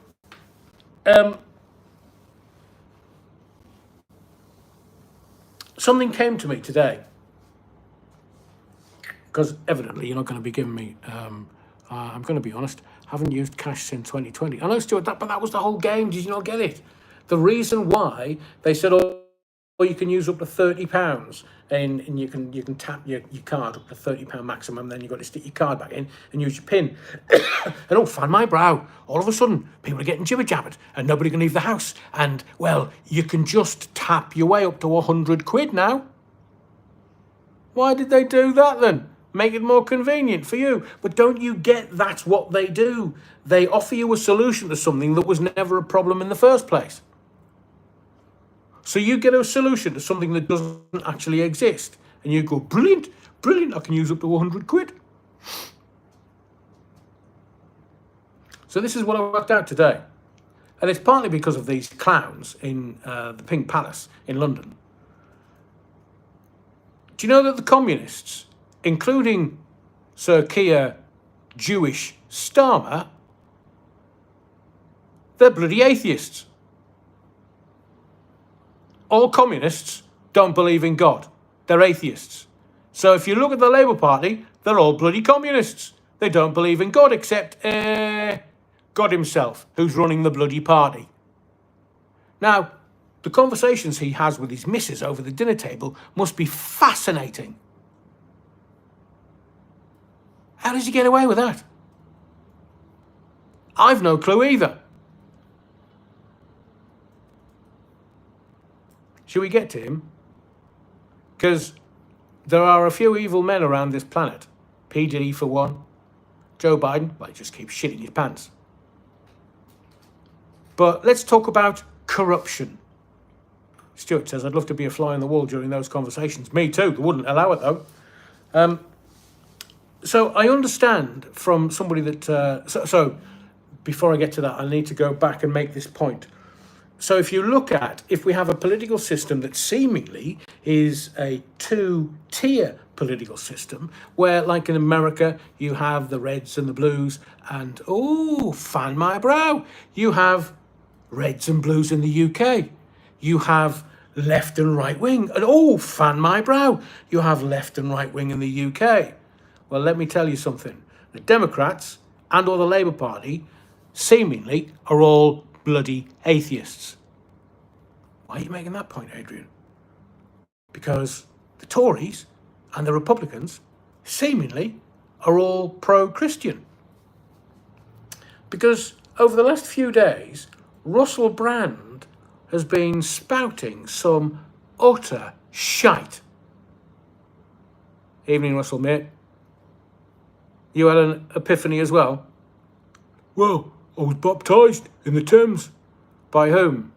Speaker 1: something came to me today, because evidently you're not going to be giving me, I'm going to be honest, haven't used cash since 2020. I know, Stuart, but that was the whole game. Did you not get it? The reason why they said, or you can use up to £30 and you can tap your card up to £30 maximum, then you've got to stick your card back in and use your PIN. And oh, fan my brow, all of a sudden people are getting jibber-jabbered and nobody can leave the house. And, well, you can just tap your way up to £100 now. Why did they do that then? Make it more convenient for you. But don't you get that's what they do? They offer you a solution to something that was never a problem in the first place. So you get a solution to something that doesn't actually exist. And you go, brilliant, brilliant, I can use up to £100. So this is what I worked out today. And it's partly because of these clowns in the Pink Palace in London. Do you know that the communists, including Sir Keir Jewish Starmer, they're bloody atheists. All communists don't believe in God. They're atheists. So if you look at the Labour Party, they're all bloody communists. They don't believe in God except God himself, who's running the bloody party. Now, the conversations he has with his missus over the dinner table must be fascinating. How does he get away with that? I've no clue either. Should we get to him? Because there are a few evil men around this planet. P. Diddy for one. Joe Biden, well, he just keeps shitting his pants. But let's talk about corruption. Stuart says, I'd love to be a fly on the wall during those conversations. Me too. They wouldn't allow it, though. So I understand from somebody that... So before I get to that, I need to go back and make this point. So if we have a political system that seemingly is a two-tier political system, where, like in America, you have the Reds and the Blues, and, oh, fan my brow, you have Reds and Blues in the UK. You have left and right wing, and, oh, fan my brow, you have left and right wing in the UK. Well, let me tell you something. The Democrats and or the Labour Party seemingly are all bloody atheists. Why are you making that point, Adrian? Because the Tories and the Republicans seemingly are all pro-Christian. Because over the last few days, Russell Brand has been spouting some utter shite. Evening, Russell, mate. You had an epiphany as well? Well, I was baptised in the Thames. By whom?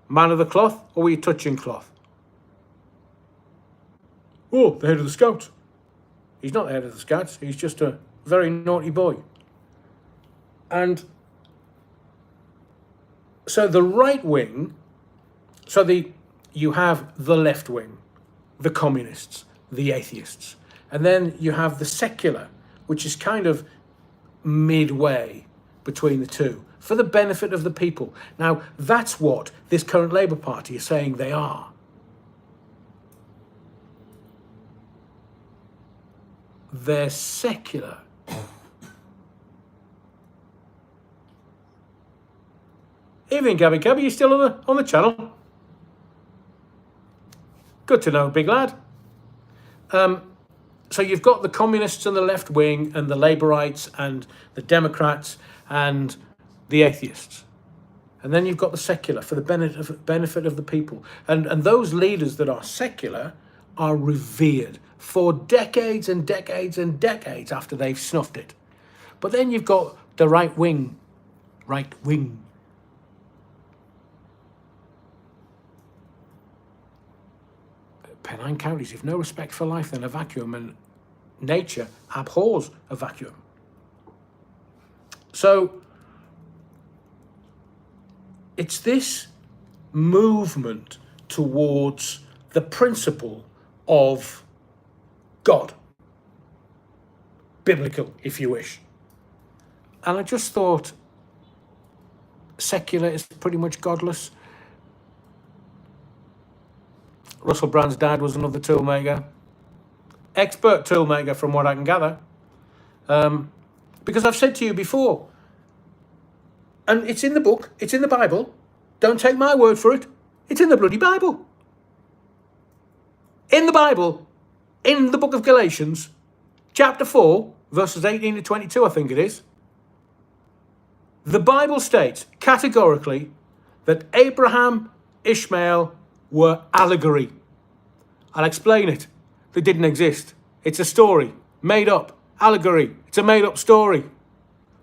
Speaker 1: Man of the cloth, or were you touching cloth? Oh, the head of the Scouts. He's not the head of the Scouts. He's just a very naughty boy. And so the right wing, you have the left wing, the communists, the atheists. And then you have the secular, which is kind of midway between the two, for the benefit of the people. Now, that's what this current Labour Party is saying they are. They're secular. Evening, Gabby. Gabby, you still on the channel? Good to know, big lad. So you've got the communists and the left wing and the Labourites and the Democrats and the atheists. And then you've got the secular for the benefit of the people. And those leaders that are secular are revered for decades and decades and decades after they've snuffed it. But then you've got the right wing. Pennine counties have no respect for life than a vacuum, and nature abhors a vacuum. So it's this movement towards the principle of God, biblical, if you wish. And I just thought secular is pretty much godless. Russell Brand's dad was another toolmaker. Expert toolmaker, from what I can gather. Because I've said to you before, and it's in the book, it's in the Bible. Don't take my word for it. It's in the bloody Bible. In the Bible, in the book of Galatians, chapter 4, verses 18 to 22, I think it is. The Bible states categorically that Abraham, Ishmael were allegory. I'll explain it. They didn't exist. It's a story, made up, allegory. It's a made up story.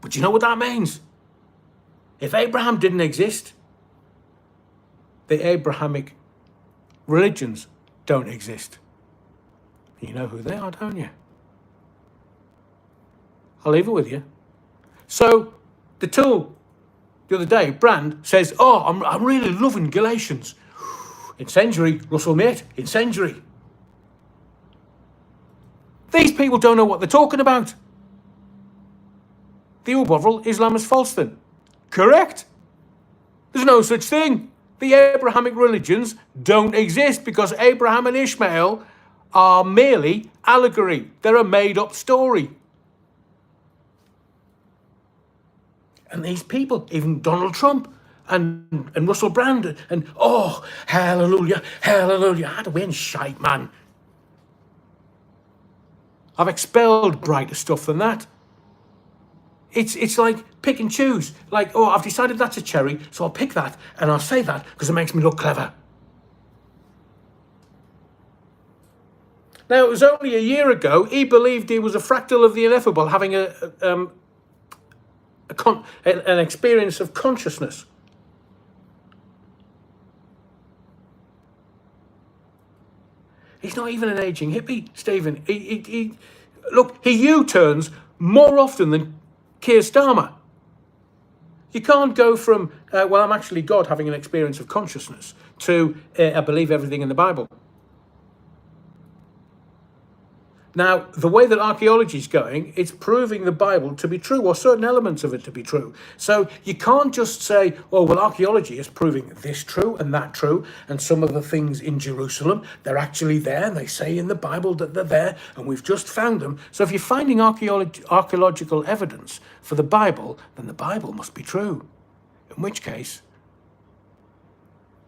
Speaker 1: But you know what that means? If Abraham didn't exist, the Abrahamic religions don't exist. You know who they are, don't you? I'll leave it with you. So the tool the other day, Brand, says, oh, I'm really loving Galatians. Incendiary, Russell, mate, incendiary. These people don't know what they're talking about. The Bovril, Islam is false then. Correct. There's no such thing. The Abrahamic religions don't exist because Abraham and Ishmael are merely allegory. They're a made-up story. And these people, even Donald Trump and Russell Brand, and oh, hallelujah, hallelujah. How to win shite, man. I've expelled brighter stuff than that. It's like pick and choose. Like, oh, I've decided that's a cherry, so I'll pick that and I'll say that because it makes me look clever. Now, it was only a year ago he believed he was a fractal of the ineffable, having an experience of consciousness. He's not even an aging hippie, Stephen. Look, he U-turns more often than Keir Starmer. You can't go from, well, I'm actually God having an experience of consciousness, to I believe everything in the Bible. Now, the way that archaeology is going, it's proving the Bible to be true, or certain elements of it to be true. So you can't just say, oh, well, archaeology is proving this true and that true, and some of the things in Jerusalem, they're actually there, and they say in the Bible that they're there, and we've just found them. So if you're finding archaeological evidence for the Bible, then the Bible must be true. In which case,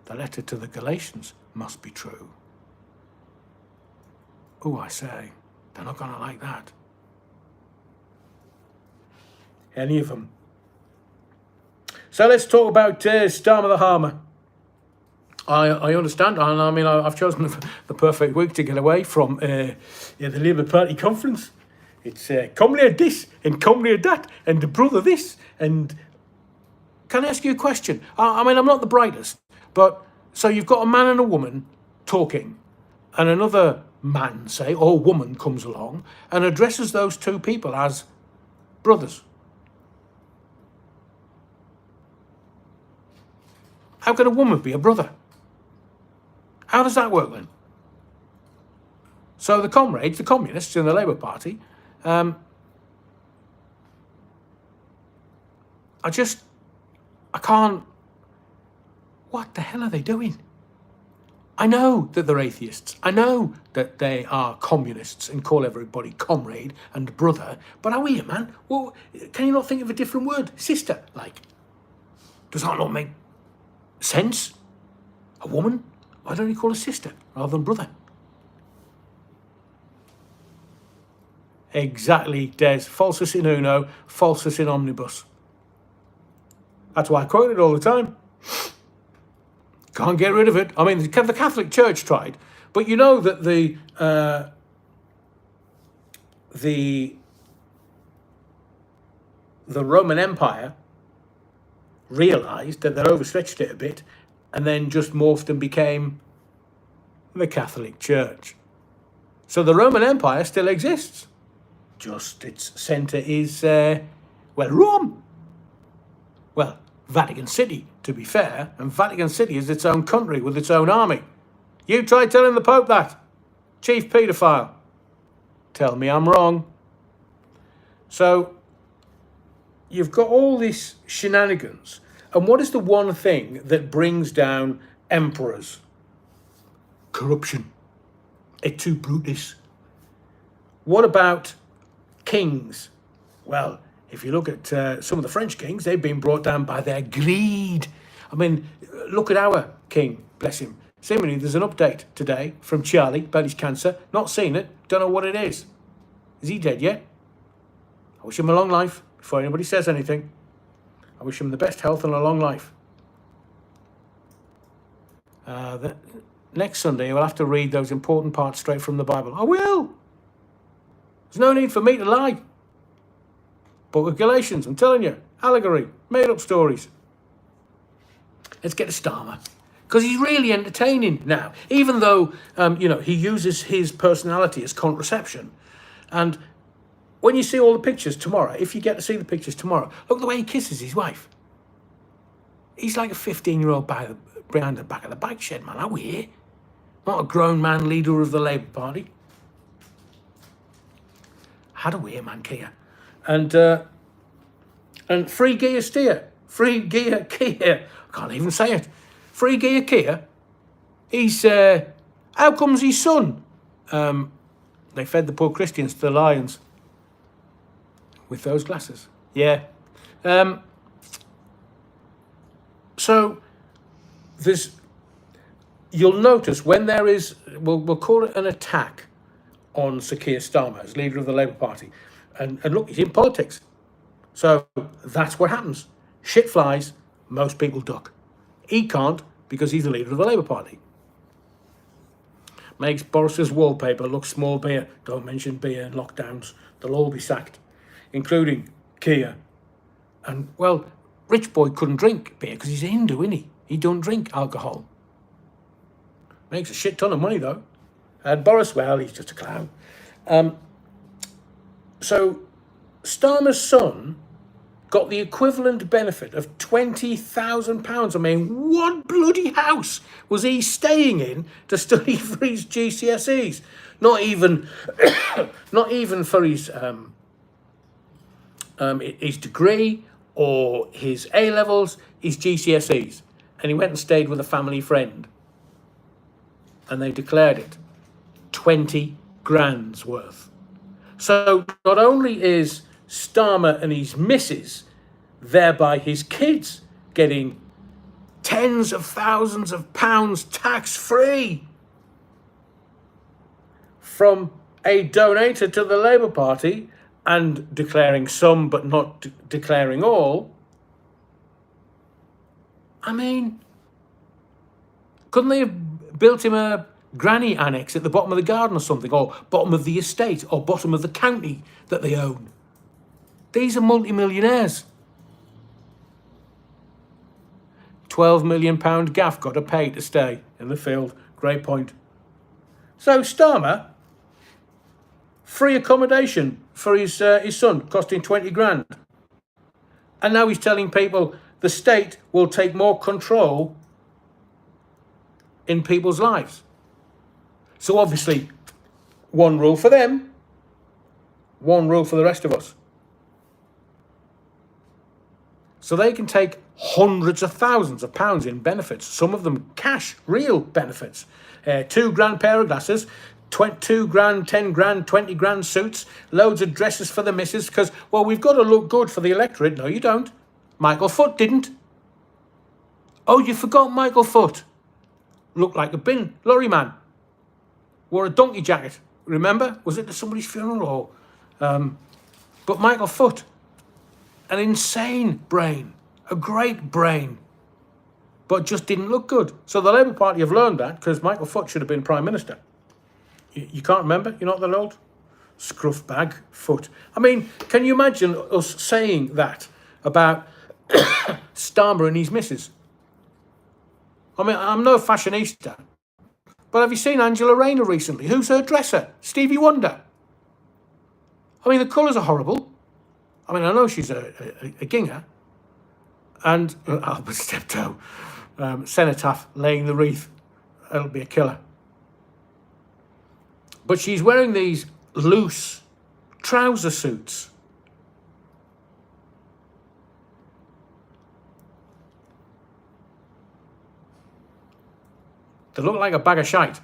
Speaker 1: the letter to the Galatians must be true. Oh, I say. They're not going to like that. Any of them. So let's talk about Starmer the Harmer. I understand, and I mean, I've chosen the perfect week to get away from the Labour Party conference. It's comely this, and comely that, and the brother this, and can I ask you a question? I mean, I'm not the brightest, but so you've got a man and a woman talking, and another man, say, or woman comes along and addresses those two people as brothers. How can a woman be a brother? How does that work then? So the comrades, the communists in the Labour Party, I can't, what the hell are they doing? I know that they're atheists. I know that they are communists and call everybody comrade and brother. But how are you, man? Well, can you not think of a different word? Sister, like. Does that not make sense? A woman? Why don't you call her sister rather than brother? Exactly, Des. Falsus in uno, falsus in omnibus. That's why I quote it all the time. Can't get rid of it. I mean, the Catholic Church tried, but you know that the Roman Empire realised that they'd overstretched it a bit, and then just morphed and became the Catholic Church. So the Roman Empire still exists. Just its centre is, Rome. Well, Vatican City, to be fair, and Vatican City is its own country with its own army. You try telling the Pope that, chief paedophile. Tell me I'm wrong. So, you've got all these shenanigans, and what is the one thing that brings down emperors? Corruption. Et tu, Brutus. What about kings? Well, if you look at some of the French kings, they've been brought down by their greed. I mean, look at our king, bless him. Seemingly, there's an update today from Charlie about his cancer. Not seen it, don't know what it is. Is he dead yet? I wish him a long life before anybody says anything. I wish him the best health and a long life. Next Sunday, you'll have to read those important parts straight from the Bible. I will. There's no need for me to lie. Book of Galatians, I'm telling you, allegory, made up stories. Let's get to Starmer, because he's really entertaining now, even though, he uses his personality as contraception. And when you see all the pictures tomorrow, if you get to see the pictures tomorrow, look at the way he kisses his wife. He's like a 15-year-old behind the back of the bike shed, man. Are we here? Not a grown man leader of the Labour Party. Had a weird man, Kia. And Free Gear Steer. Free Gear Kia. I can't even say it. Free Gear Kia. He's, how comes his son? They fed the poor Christians to the lions. With those glasses. Yeah. So, you'll notice when there is, we'll call it an attack on Sir Keir Starmer as leader of the Labour Party. And look, he's in politics. So that's what happens. Shit flies, most people duck. He can't because he's the leader of the Labour Party. Makes Boris's wallpaper look small beer. Don't mention beer and lockdowns. They'll all be sacked, including Keir. And, well, Rich Boy couldn't drink beer because he's a Hindu, isn't he? He don't drink alcohol. Makes a shit ton of money, though. And Boris, well, he's just a clown. So, Starmer's son got the equivalent benefit of £20,000. I mean, what bloody house was he staying in to study for his GCSEs? Not even for his degree or his A-levels, his GCSEs. And he went and stayed with a family friend. And they declared it 20 grand's worth. So not only is Starmer and his missus, thereby his kids, getting tens of thousands of pounds tax-free from a donator to the Labour Party and declaring some but not declaring all. I mean, couldn't they have built him a granny annex at the bottom of the garden or something, or bottom of the estate, or bottom of the county that they own? These are multi-millionaires. £12 million gaff got to pay to stay in the field. Great point. So Starmer, free accommodation for his son, costing 20 grand. And now he's telling people the state will take more control in people's lives. So obviously, one rule for them, one rule for the rest of us. So they can take hundreds of thousands of pounds in benefits, some of them cash, real benefits. 2 grand pair of glasses, 2 grand, 10 grand, 20 grand suits, loads of dresses for the missus, because, well, we've got to look good for the electorate. No, you don't. Michael Foot didn't. Oh, you forgot Michael Foot. Looked like a bin lorry man. Wore a donkey jacket. Remember? Was it at somebody's funeral? But Michael Foot, an insane brain, a great brain, but just didn't look good. So the Labour Party have learned that, because Michael Foot should have been Prime Minister. You can't remember? You're not that old? Scruff bag Foot. I mean, can you imagine us saying that about Starmer and his missus? I mean, I'm no fashionista, but have you seen Angela Rayner recently? Who's her dresser? Stevie Wonder. I mean, the colours are horrible. I mean, I know she's a ginger. And Albert Steptoe, cenotaph, laying the wreath. It'll be a killer. But she's wearing these loose trouser suits. They look like a bag of shite,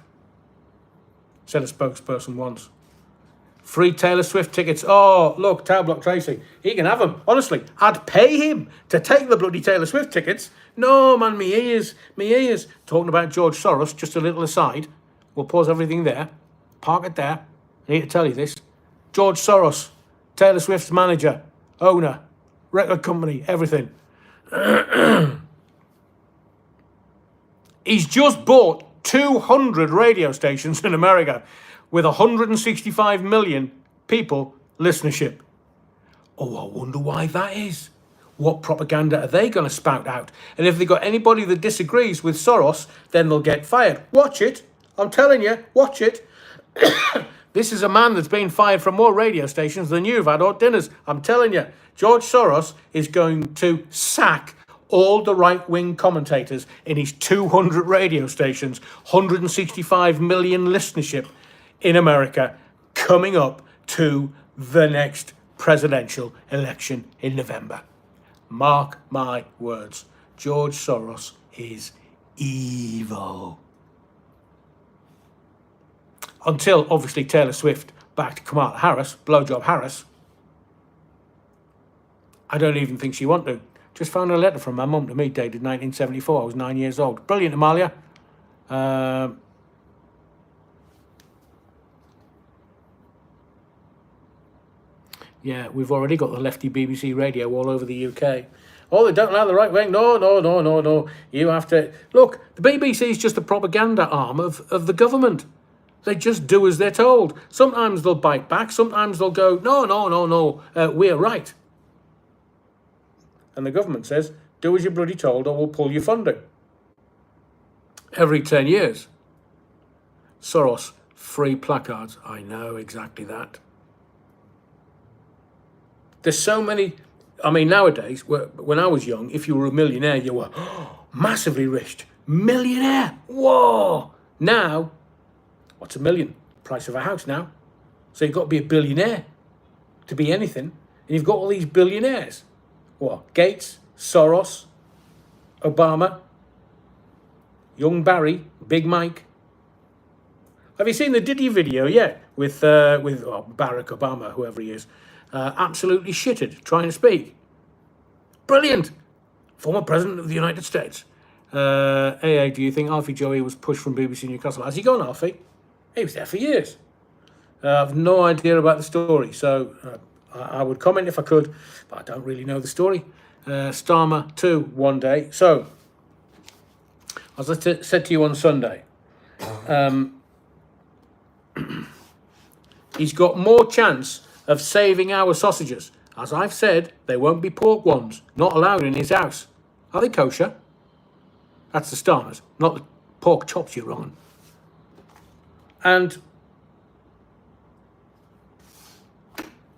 Speaker 1: said a spokesperson once. Free Taylor Swift tickets. Oh, look, Tower Block Tracy, he can have them. Honestly, I'd pay him to take the bloody Taylor Swift tickets. No, man, me ears. Talking about George Soros, just a little aside. We'll pause everything there. Park it there. I need to tell you this. George Soros, Taylor Swift's manager, owner, record company, everything. He's just bought 200 radio stations in America with 165 million people listenership. Oh, I wonder why that is. What propaganda are they going to spout out? And if they got anybody that disagrees with Soros, then they'll get fired. Watch it. I'm telling you, watch it. This is a man that's been fired from more radio stations than you've had hot dinners. I'm telling you, George Soros is going to sack all the right-wing commentators in his 200 radio stations, 165 million listenership in America, coming up to the next presidential election in November. Mark my words, George Soros is evil. Until, obviously, Taylor Swift backed Kamala Harris, blowjob Harris. I don't even think she wanted to. Just found a letter from my mum to me dated 1974. I was 9 years old. Brilliant, Amalia. Yeah, we've already got the lefty BBC radio all over the UK. Oh, they don't allow the right wing. No. You have to... Look, the BBC is just a propaganda arm of the government. They just do as they're told. Sometimes they'll bite back. Sometimes they'll go, no, we're right. And the government says, do as you're bloody told or we'll pull your funding. Every 10 years. Soros, free placards. I know exactly that. There's so many... I mean, nowadays, when I was young, if you were a millionaire, you were massively rich. Millionaire! Whoa! Now, what's $1 million? Price of a house now. So you've got to be a billionaire to be anything. And you've got all these billionaires. What? Gates, Soros, Obama, young Barry, Big Mike. Have you seen the Diddy video yet with Barack Obama, whoever he is? Absolutely shitted, trying to speak. Brilliant. Former President of the United States. Do you think Alfie Joey was pushed from BBC Newcastle? Has he gone, Alfie? He was there for years. I have no idea about the story, so I would comment if I could, but I don't really know the story. Starmer 2 one day. So, as I said to you on Sunday, he's got more chance of saving our sausages. As I've said, they won't be pork ones, not allowed in his house. Are they kosher? That's the Starmers, not the pork chops you're on. And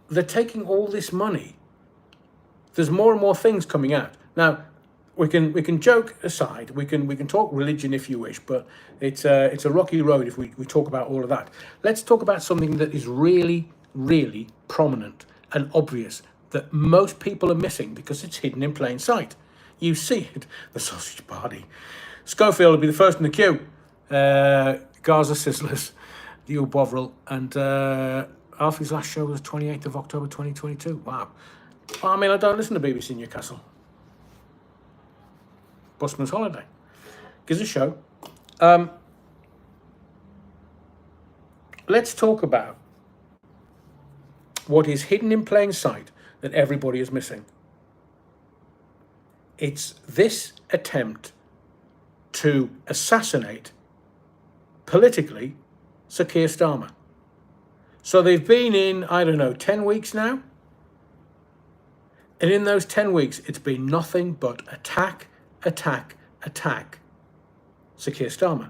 Speaker 1: they're taking all this money. There's more and more things coming out. Now, we can joke aside, we can talk religion if you wish, but it's a rocky road if we talk about all of that. Let's talk about something that is really, really prominent and obvious that most people are missing because it's hidden in plain sight. You see it, the Sausage Party. Schofield will be the first in the queue. Gaza Sizzlers, the old Bovril, and Alfie's last show was 28th of October 2022. Wow. Well, I mean, I don't listen to BBC Newcastle. Busman's Holiday. Gives a show. Let's talk about what is hidden in plain sight that everybody is missing. It's this attempt to assassinate, politically, Sir Keir Starmer. So they've been in, I don't know, 10 weeks now? And in those 10 weeks, it's been nothing but attack, Sir Keir Starmer.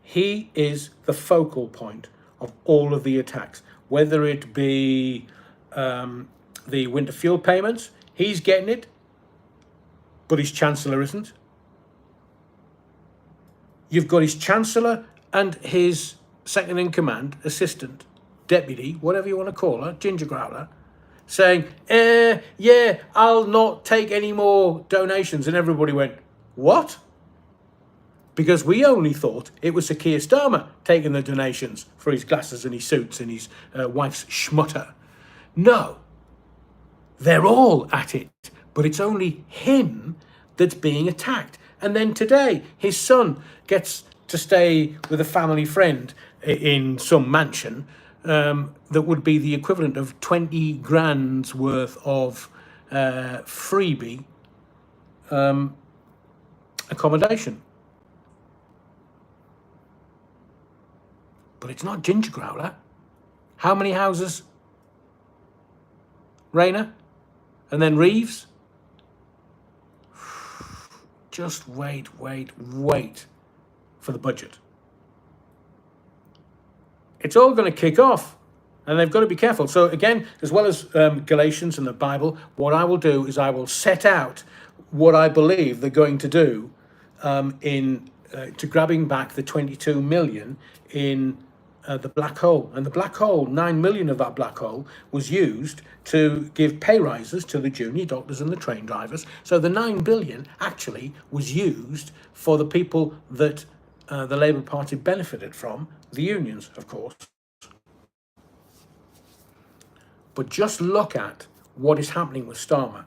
Speaker 1: He is the focal point of all of the attacks, whether it be the winter fuel payments, he's getting it, but his Chancellor isn't. You've got his Chancellor and his second-in-command, assistant, deputy, whatever you want to call her, Ginger Growler, saying, yeah, I'll not take any more donations. And everybody went, what? Because we only thought it was Sir Keir Starmer taking the donations for his glasses and his suits and his wife's schmutter. No, they're all at it, but it's only him that's being attacked. And then today, his son gets to stay with a family friend in some mansion that would be the equivalent of 20 grand's worth of freebie accommodation. But it's not Ginger Growler. How many houses? Rayner? And then Reeves? Just wait for the budget. It's all going to kick off, and they've got to be careful. So again, as well as Galatians and the Bible, what I will do is I will set out what I believe they're going to do to grabbing back the 22 million in the black hole. And the black hole, 9 million of that black hole was used to give pay rises to the junior doctors and the train drivers. So the 9 billion actually was used for the people that the Labour Party benefited from, the unions, of course. But just look at what is happening with Starmer.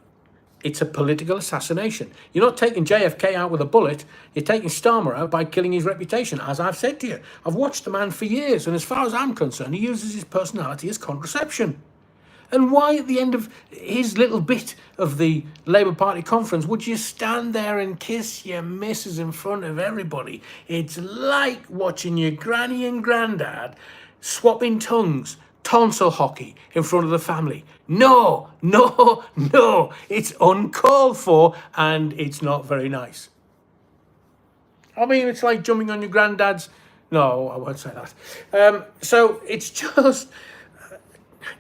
Speaker 1: It's a political assassination. You're not taking JFK out with a bullet. You're taking Starmer out by killing his reputation. As I've said to you, I've watched the man for years, and as far as I'm concerned, he uses his personality as contraception. And why at the end of his little bit of the Labour Party conference would you stand there and kiss your missus in front of everybody? It's like watching your granny and granddad swapping tongues, tonsil hockey in front of the family. No, it's uncalled for and it's not very nice. I mean, it's like jumping on your granddad's. No, I won't say that. So it's just...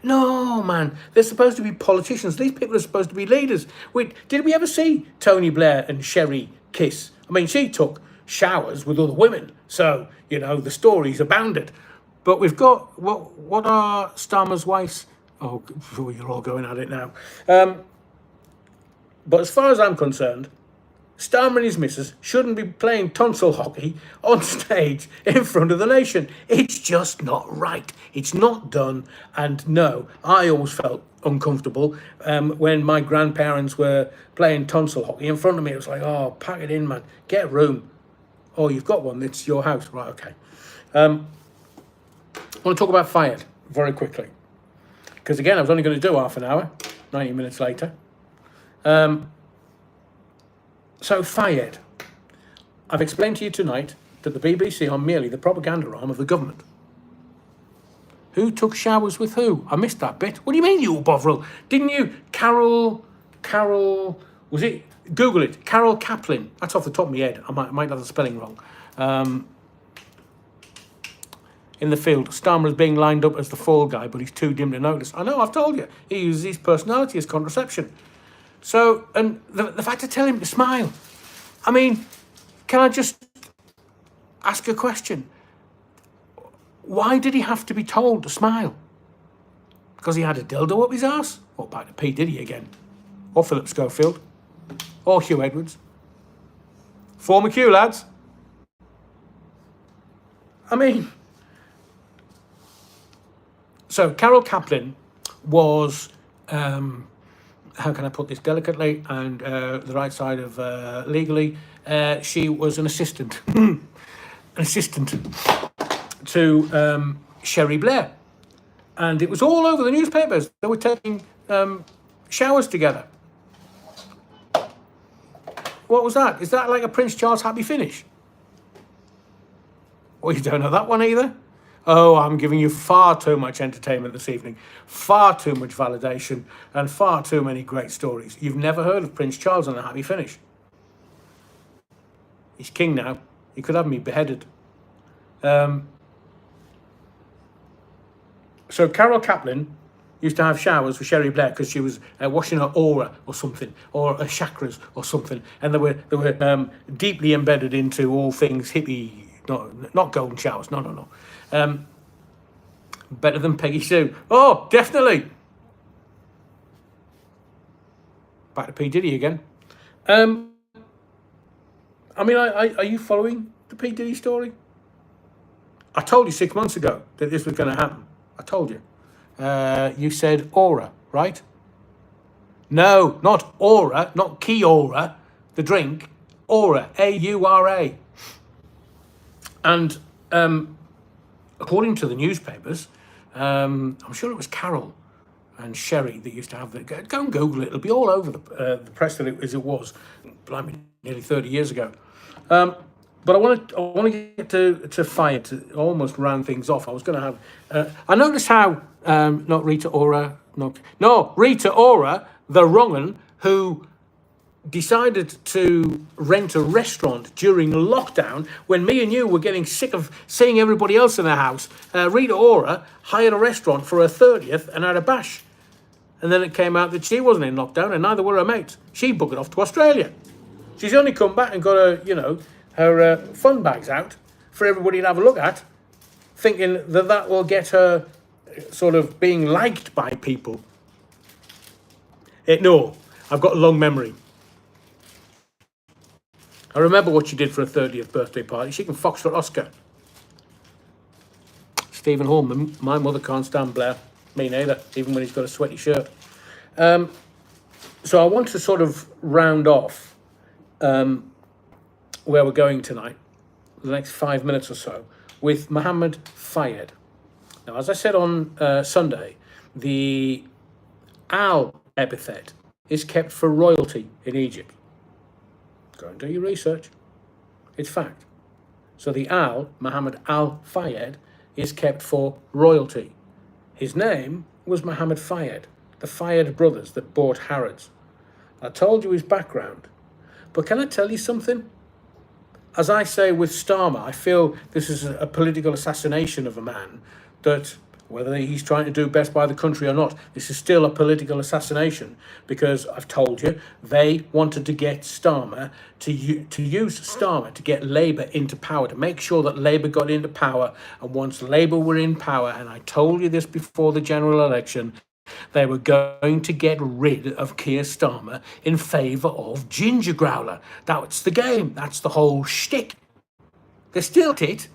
Speaker 1: No, man. They're supposed to be politicians. These people are supposed to be leaders. Wait, did we ever see Tony Blair and Sherry kiss? I mean, she took showers with other women. So, you know, the stories abounded. But we've got... What are Starmer's wives? Oh, you're all going at it now. But as far as I'm concerned, Starmer and his missus shouldn't be playing tonsil hockey on stage in front of the nation. It's just not right. It's not done. And no, I always felt uncomfortable when my grandparents were playing tonsil hockey in front of me. It was like, oh, pack it in, man. Get a room. Oh, you've got one. It's your house. Right, okay. I want to talk about Fayed very quickly. Because, again, I was only going to do half an hour, 90 minutes later. So Fayed, I've explained to you tonight that the BBC are merely the propaganda arm of the government. Who took showers with who? I missed that bit. What do you mean, you Bovril? Didn't you? Carol, Was it? Google it. Carol Kaplan. That's off the top of my head. I might have the spelling wrong. In the field, Starmer is being lined up as the fall guy, but he's too dim to notice. I know, I've told you. He uses his personality as contraception. So, and the fact to tell him to smile. I mean, can I just ask a question? Why did he have to be told to smile? Because he had a dildo up his arse? Or back to P. Diddy again? Or Philip Schofield? Or Hugh Edwards? Former Q, lads. I mean... So, Carol Kaplan was... how can I put this delicately and the right side of legally? She was an assistant. An assistant to Sherry Blair. And it was all over the newspapers. They were taking showers together. What was that? Is that like a Prince Charles happy finish? Well, you don't know that one either? Oh, I'm giving you far too much entertainment this evening. Far too much validation and far too many great stories. You've never heard of Prince Charles and a happy finish. He's king now. He could have me beheaded. So Carol Kaplan used to have showers for Sherry Blair because she was washing her aura or something, or her chakras or something, and they were deeply embedded into all things hippie. Not golden showers. No. Better than Peggy Sue. Oh, definitely. Back to P. Diddy again. I mean, are you following the P. Diddy story? I told you 6 months ago that this was going to happen. I told you. You said aura, right? No, not aura, not Kiora, the drink. Aura, A-U-R-A. And according to the newspapers, I'm sure it was Carol and Sherry that used to have the... Go and Google it. It'll be all over the press as it was, blimey, nearly 30 years ago. But I want to get to Fayed to almost round things off. I was going to have... I noticed how not Rita Ora... Rita Ora, the wrong 'un, who decided to rent a restaurant during lockdown when me and you were getting sick of seeing everybody else in the house. Rita Ora hired a restaurant for her 30th and had a bash. And then it came out that she wasn't in lockdown and neither were her mates. She booked it off to Australia. She's only come back and got her fun bags out for everybody to have a look at, thinking that will get her sort of being liked by people. No, I've got a long memory. I remember what she did for her 30th birthday party. She can Foxtrot Oscar. Stephen Holman, my mother can't stand Blair. Me neither, even when he's got a sweaty shirt. So I want to sort of round off where we're going tonight, the next 5 minutes or so, with Mohammed Fayed. Now, as I said on Sunday, the Al epithet is kept for royalty in Egypt. Go and do your research. It's fact. So the Al, Mohammed Al-Fayed, is kept for royalty. His name was Mohammed Fayed, the Fayed brothers that bought Harrods. I told you his background. But can I tell you something? As I say with Starmer, I feel this is a political assassination of a man that, whether he's trying to do best by the country or not, this is still a political assassination because I've told you, they wanted to get Starmer, to use Starmer to get Labour into power, to make sure that Labour got into power. And once Labour were in power, and I told you this before the general election, they were going to get rid of Keir Starmer in favour of Ginger Growler. That's the game. That's the whole shtick. They're still at it.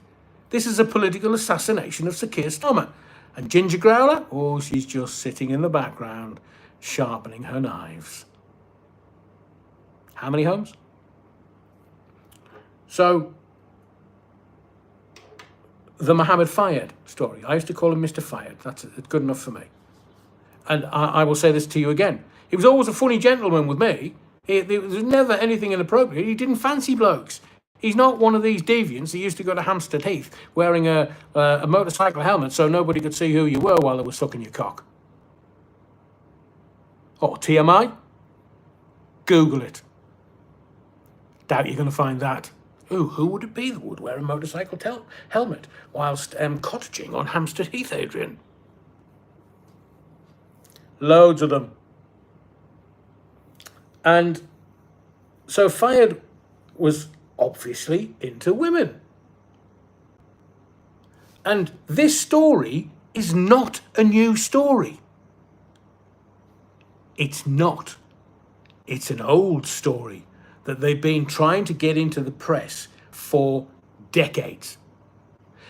Speaker 1: This is a political assassination of Sir Keir Starmer. And Ginger Growler, oh, she's just sitting in the background, sharpening her knives. How many homes? So, the Mohammed Fayed story. I used to call him Mr. Fayed. That's good enough for me. And I will say this to you again. He was always a funny gentleman with me. There was never anything inappropriate. He didn't fancy blokes. He's not one of these deviants that used to go to Hampstead Heath wearing a motorcycle helmet so nobody could see who you were while they were sucking your cock. Oh, TMI? Google it. Doubt you're going to find that. Ooh, who would it be that would wear a motorcycle helmet whilst cottaging on Hampstead Heath, Adrian? Loads of them. And so Fayed was obviously into women. And this story is not a new story. It's not. It's an old story that they've been trying to get into the press for decades.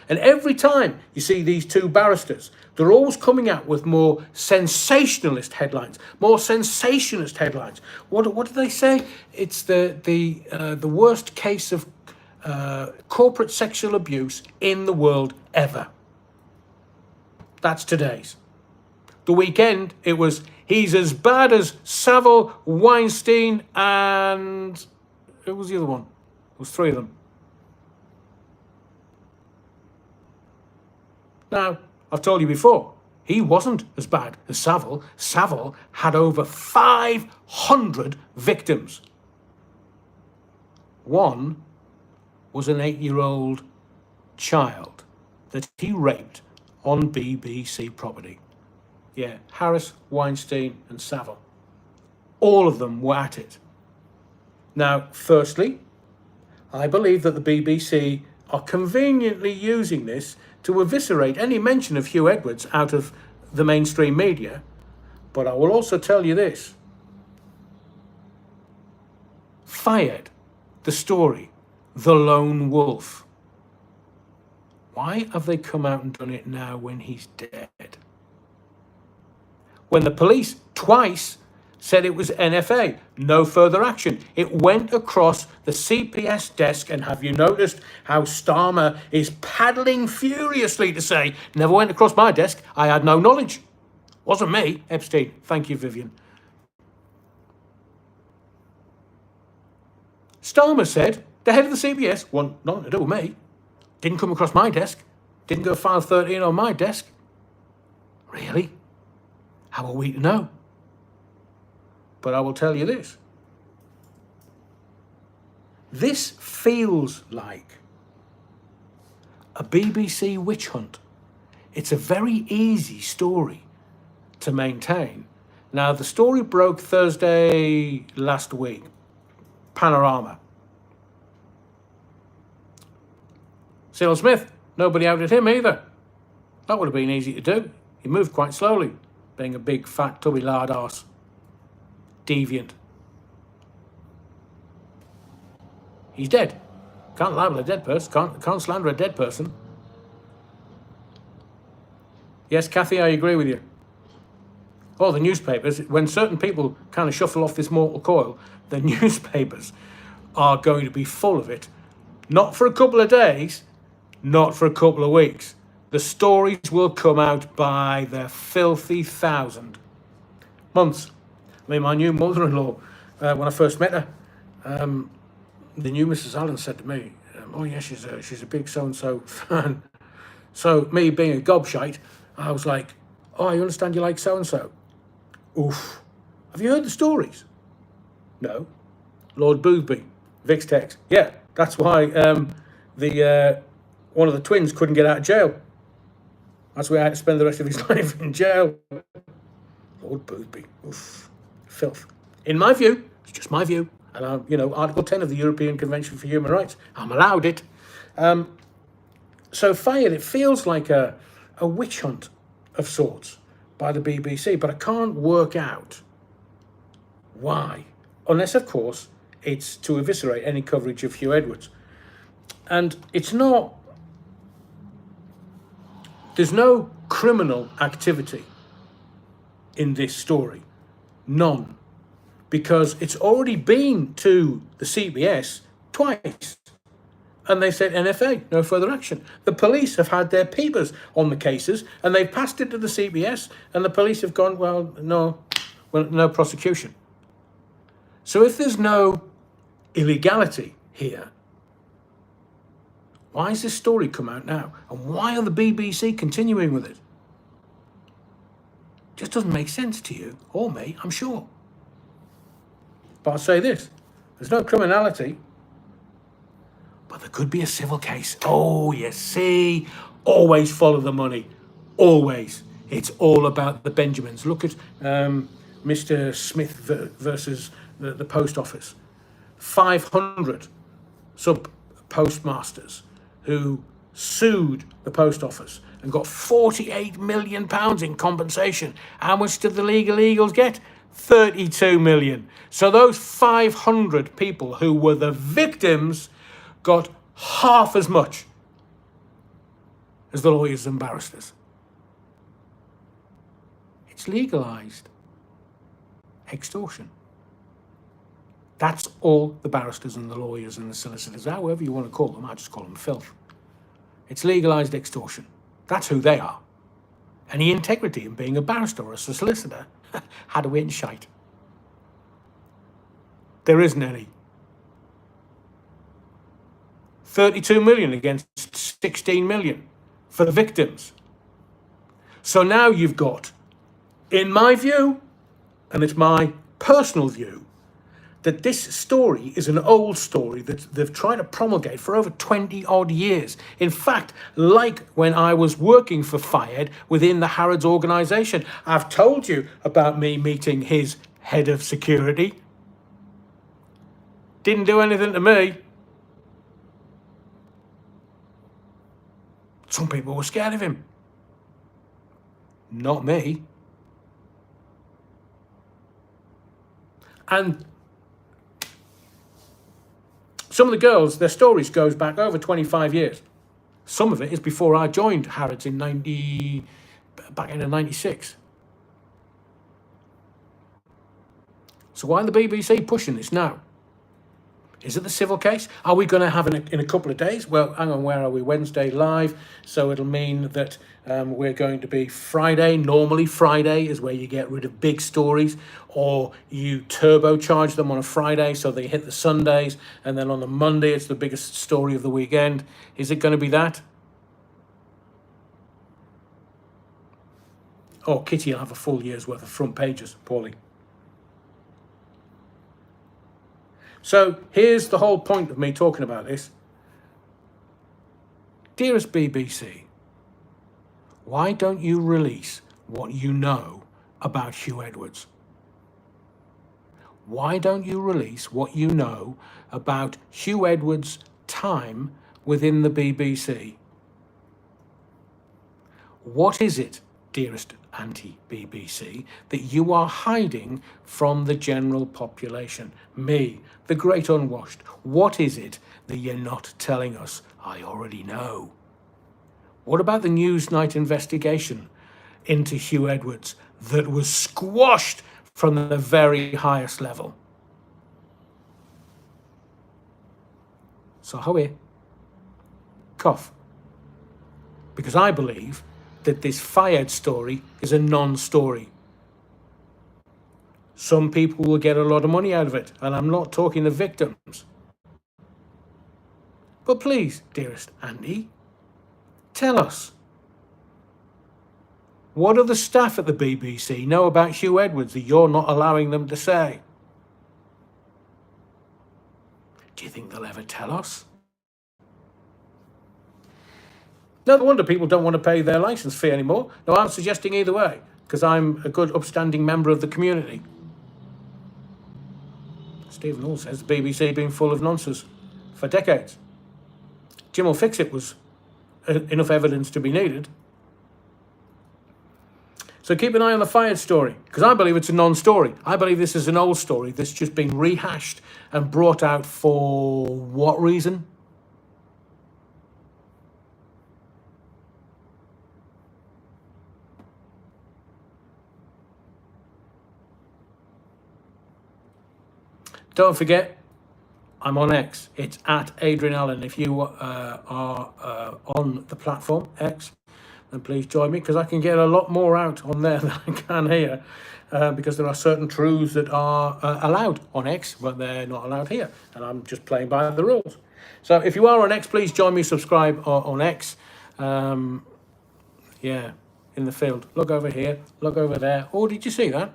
Speaker 1: And every time you see these two barristers, they're always coming out with more sensationalist headlines. More sensationalist headlines. What do they say? It's the worst case of corporate sexual abuse in the world ever. That's today's. The weekend, it was, he's as bad as Savile, Weinstein, and who was the other one? It was three of them. Now, I've told you before, he wasn't as bad as Savile. Savile had over 500 victims. One was an 8-year-old child that he raped on BBC property. Yeah, Harris, Weinstein, and Savile. All of them were at it. Now, firstly, I believe that the BBC are conveniently using this to eviscerate any mention of Hugh Edwards out of the mainstream media. But I will also tell you this. Fayed, the story, the lone wolf. Why have they come out and done it now when he's dead? When the police twice said it was NFA, no further action. It went across the CPS desk, and have you noticed how Starmer is paddling furiously to say, never went across my desk, I had no knowledge. Wasn't me, Epstein. Thank you, Vivian. Starmer said, the head of the CPS, want nothing to do with me. Didn't come across my desk. Didn't go file 13 on my desk. Really? How are we to know? But I will tell you this. This feels like a BBC witch hunt. It's a very easy story to maintain. Now, the story broke Thursday last week. Panorama. Cyril Smith, nobody outed him either. That would have been easy to do. He moved quite slowly, being a big, fat, tubby lard arse. Deviant. He's dead. Can't libel a dead person. Can't slander a dead person. Yes, Kathy, I agree with you. Oh, the newspapers, when certain people kind of shuffle off this mortal coil, the newspapers are going to be full of it. Not for a couple of days, not for a couple of weeks. The stories will come out by the filthy thousand. Months. I mean, my new mother-in-law, when I first met her, the new Mrs. Allen said to me, oh yeah, she's a big so-and-so fan. So me being a gobshite, I was like, oh, I understand you like so-and-so. Oof. Have you heard the stories? No. Lord Boothby, Vix Tex. Yeah, that's why one of the twins couldn't get out of jail. That's why I had to spend the rest of his life in jail. Lord Boothby. Oof. Filth. In my view, it's just my view. And Article 10 of the European Convention for Human Rights, I'm allowed it. So Fayed, it feels like a witch hunt of sorts by the BBC, but I can't work out why. Unless, of course, it's to eviscerate any coverage of Hugh Edwards. And it's not... There's no criminal activity in this story. None. Because it's already been to the CBS twice. And they said NFA, no further action. The police have had their peepers on the cases, and they've passed it to the CBS, and the police have gone, no prosecution. So if there's no illegality here, why has this story come out now? And why are the BBC continuing with it? Just doesn't make sense to you or me, I'm sure. But I'll say this, there's no criminality, but there could be a civil case. Oh, you see, always follow the money. Always. It's all about the Benjamins. Look at Mr. Smith versus the post office. 500 sub-postmasters who sued the post office and got £48 million in compensation. How much did the Legal Eagles get? 32 million. So those 500 people who were the victims got half as much as the lawyers and barristers. It's legalised extortion. That's all the barristers and the lawyers and the solicitors, however you want to call them. I just call them filth. It's legalised extortion. That's who they are. Any integrity in being a barrister or a solicitor had a win shite. There isn't any. 32 million against 16 million for the victims. So now you've got, in my view, and it's my personal view, that this story is an old story that they've tried to promulgate for over 20 odd years. In fact, like when I was working for Fayed within the Harrods organisation, I've told you about me meeting his head of security. Didn't do anything to me. Some people were scared of him. Not me. And some of the girls, their stories goes back over 25 years. Some of it is before I joined Harrods back in 96. So why the BBC pushing this now? Is it the civil case? Are we going to have it in a couple of days? Well, hang on, where are we? Wednesday live. So it'll mean that we're going to be Friday. Normally Friday is where you get rid of big stories, or you turbocharge them on a Friday so they hit the Sundays, and then on the Monday it's the biggest story of the weekend. Is it going to be that? Oh, Kitty will have a full year's worth of front pages, Paulie. So here's the whole point of me talking about this. Dearest BBC, why don't you release what you know about Hugh Edwards? Why don't you release what you know about Hugh Edwards' time within the BBC? What is it, dearest anti-BBC, that you are hiding from the general population? Me, the great unwashed. What is it that you're not telling us? I already know. What about the Newsnight investigation into Hugh Edwards that was squashed from the very highest level? So how cough. Because I believe that this Fayed story is a non-story. Some people will get a lot of money out of it, and I'm not talking the victims. But please, dearest Andy, tell us, what do the staff at the BBC know about Hugh Edwards that you're not allowing them to say? Do you think they'll ever tell us? No wonder people don't want to pay their licence fee anymore. No, I'm suggesting either way, because I'm a good, upstanding member of the community. Stephen Hall says the BBC being full of nonsense for decades. Jim will fix it was enough evidence to be needed. So keep an eye on the Fayed story, because I believe it's a non-story. I believe this is an old story that's just been rehashed and brought out for what reason? Don't forget, I'm on X. It's at Adrian Allen. If you are on the platform X, then please join me, because I can get a lot more out on there than I can here, because there are certain truths that are allowed on X, but they're not allowed here, and I'm just playing by the rules. So if you are on X, please join me, subscribe on X. Yeah, in the field. Look over here, look over there. Oh, did you see that? I'm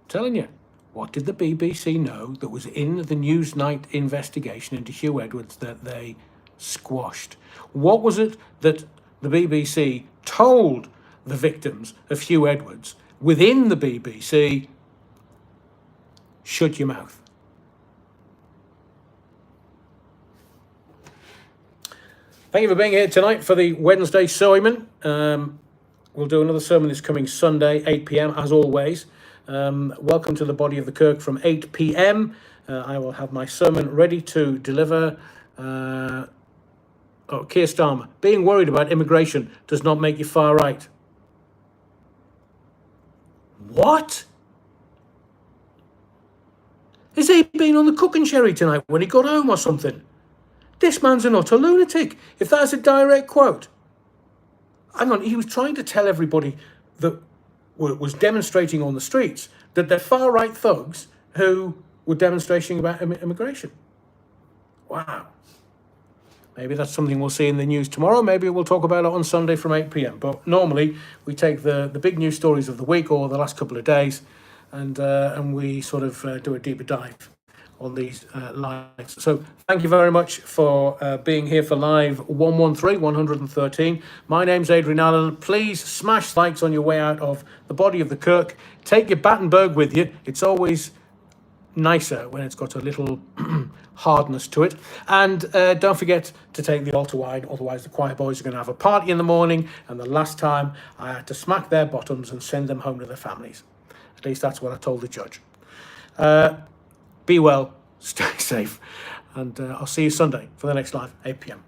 Speaker 1: telling you. What did the BBC know that was in the Newsnight investigation into Hugh Edwards that they squashed? What was it that the BBC told the victims of Hugh Edwards within the BBC? Shut your mouth. Thank you for being here tonight for the Wednesday sermon. We'll do another sermon this coming Sunday, 8 p.m, as always. Welcome to the Body of the Kirk from 8 p.m. I will have my sermon ready to deliver. Keir Starmer, being worried about immigration does not make you far right. What? Has he been on the cooking sherry tonight when he got home or something? This man's an utter lunatic, if that's a direct quote. Hang on, he was trying to tell everybody that was demonstrating on the streets that they're far-right thugs who were demonstrating about immigration. Wow. Maybe that's something we'll see in the news tomorrow. Maybe we'll talk about it on Sunday from 8 p.m. But normally we take the big news stories of the week or the last couple of days and we sort of do a deeper dive on these lives. So thank you very much for being here for live 113. My name's Adrian Allen. Please smash likes on your way out of the Body of the Kirk. Take your Battenberg with you. It's always nicer when it's got a little hardness to it. And don't forget to take the altar wide, otherwise the choir boys are going to have a party in the morning, and the last time I had to smack their bottoms and send them home to their families. At least that's what I told the judge. Be well, stay safe, and I'll see you Sunday for the next live, 8 p.m.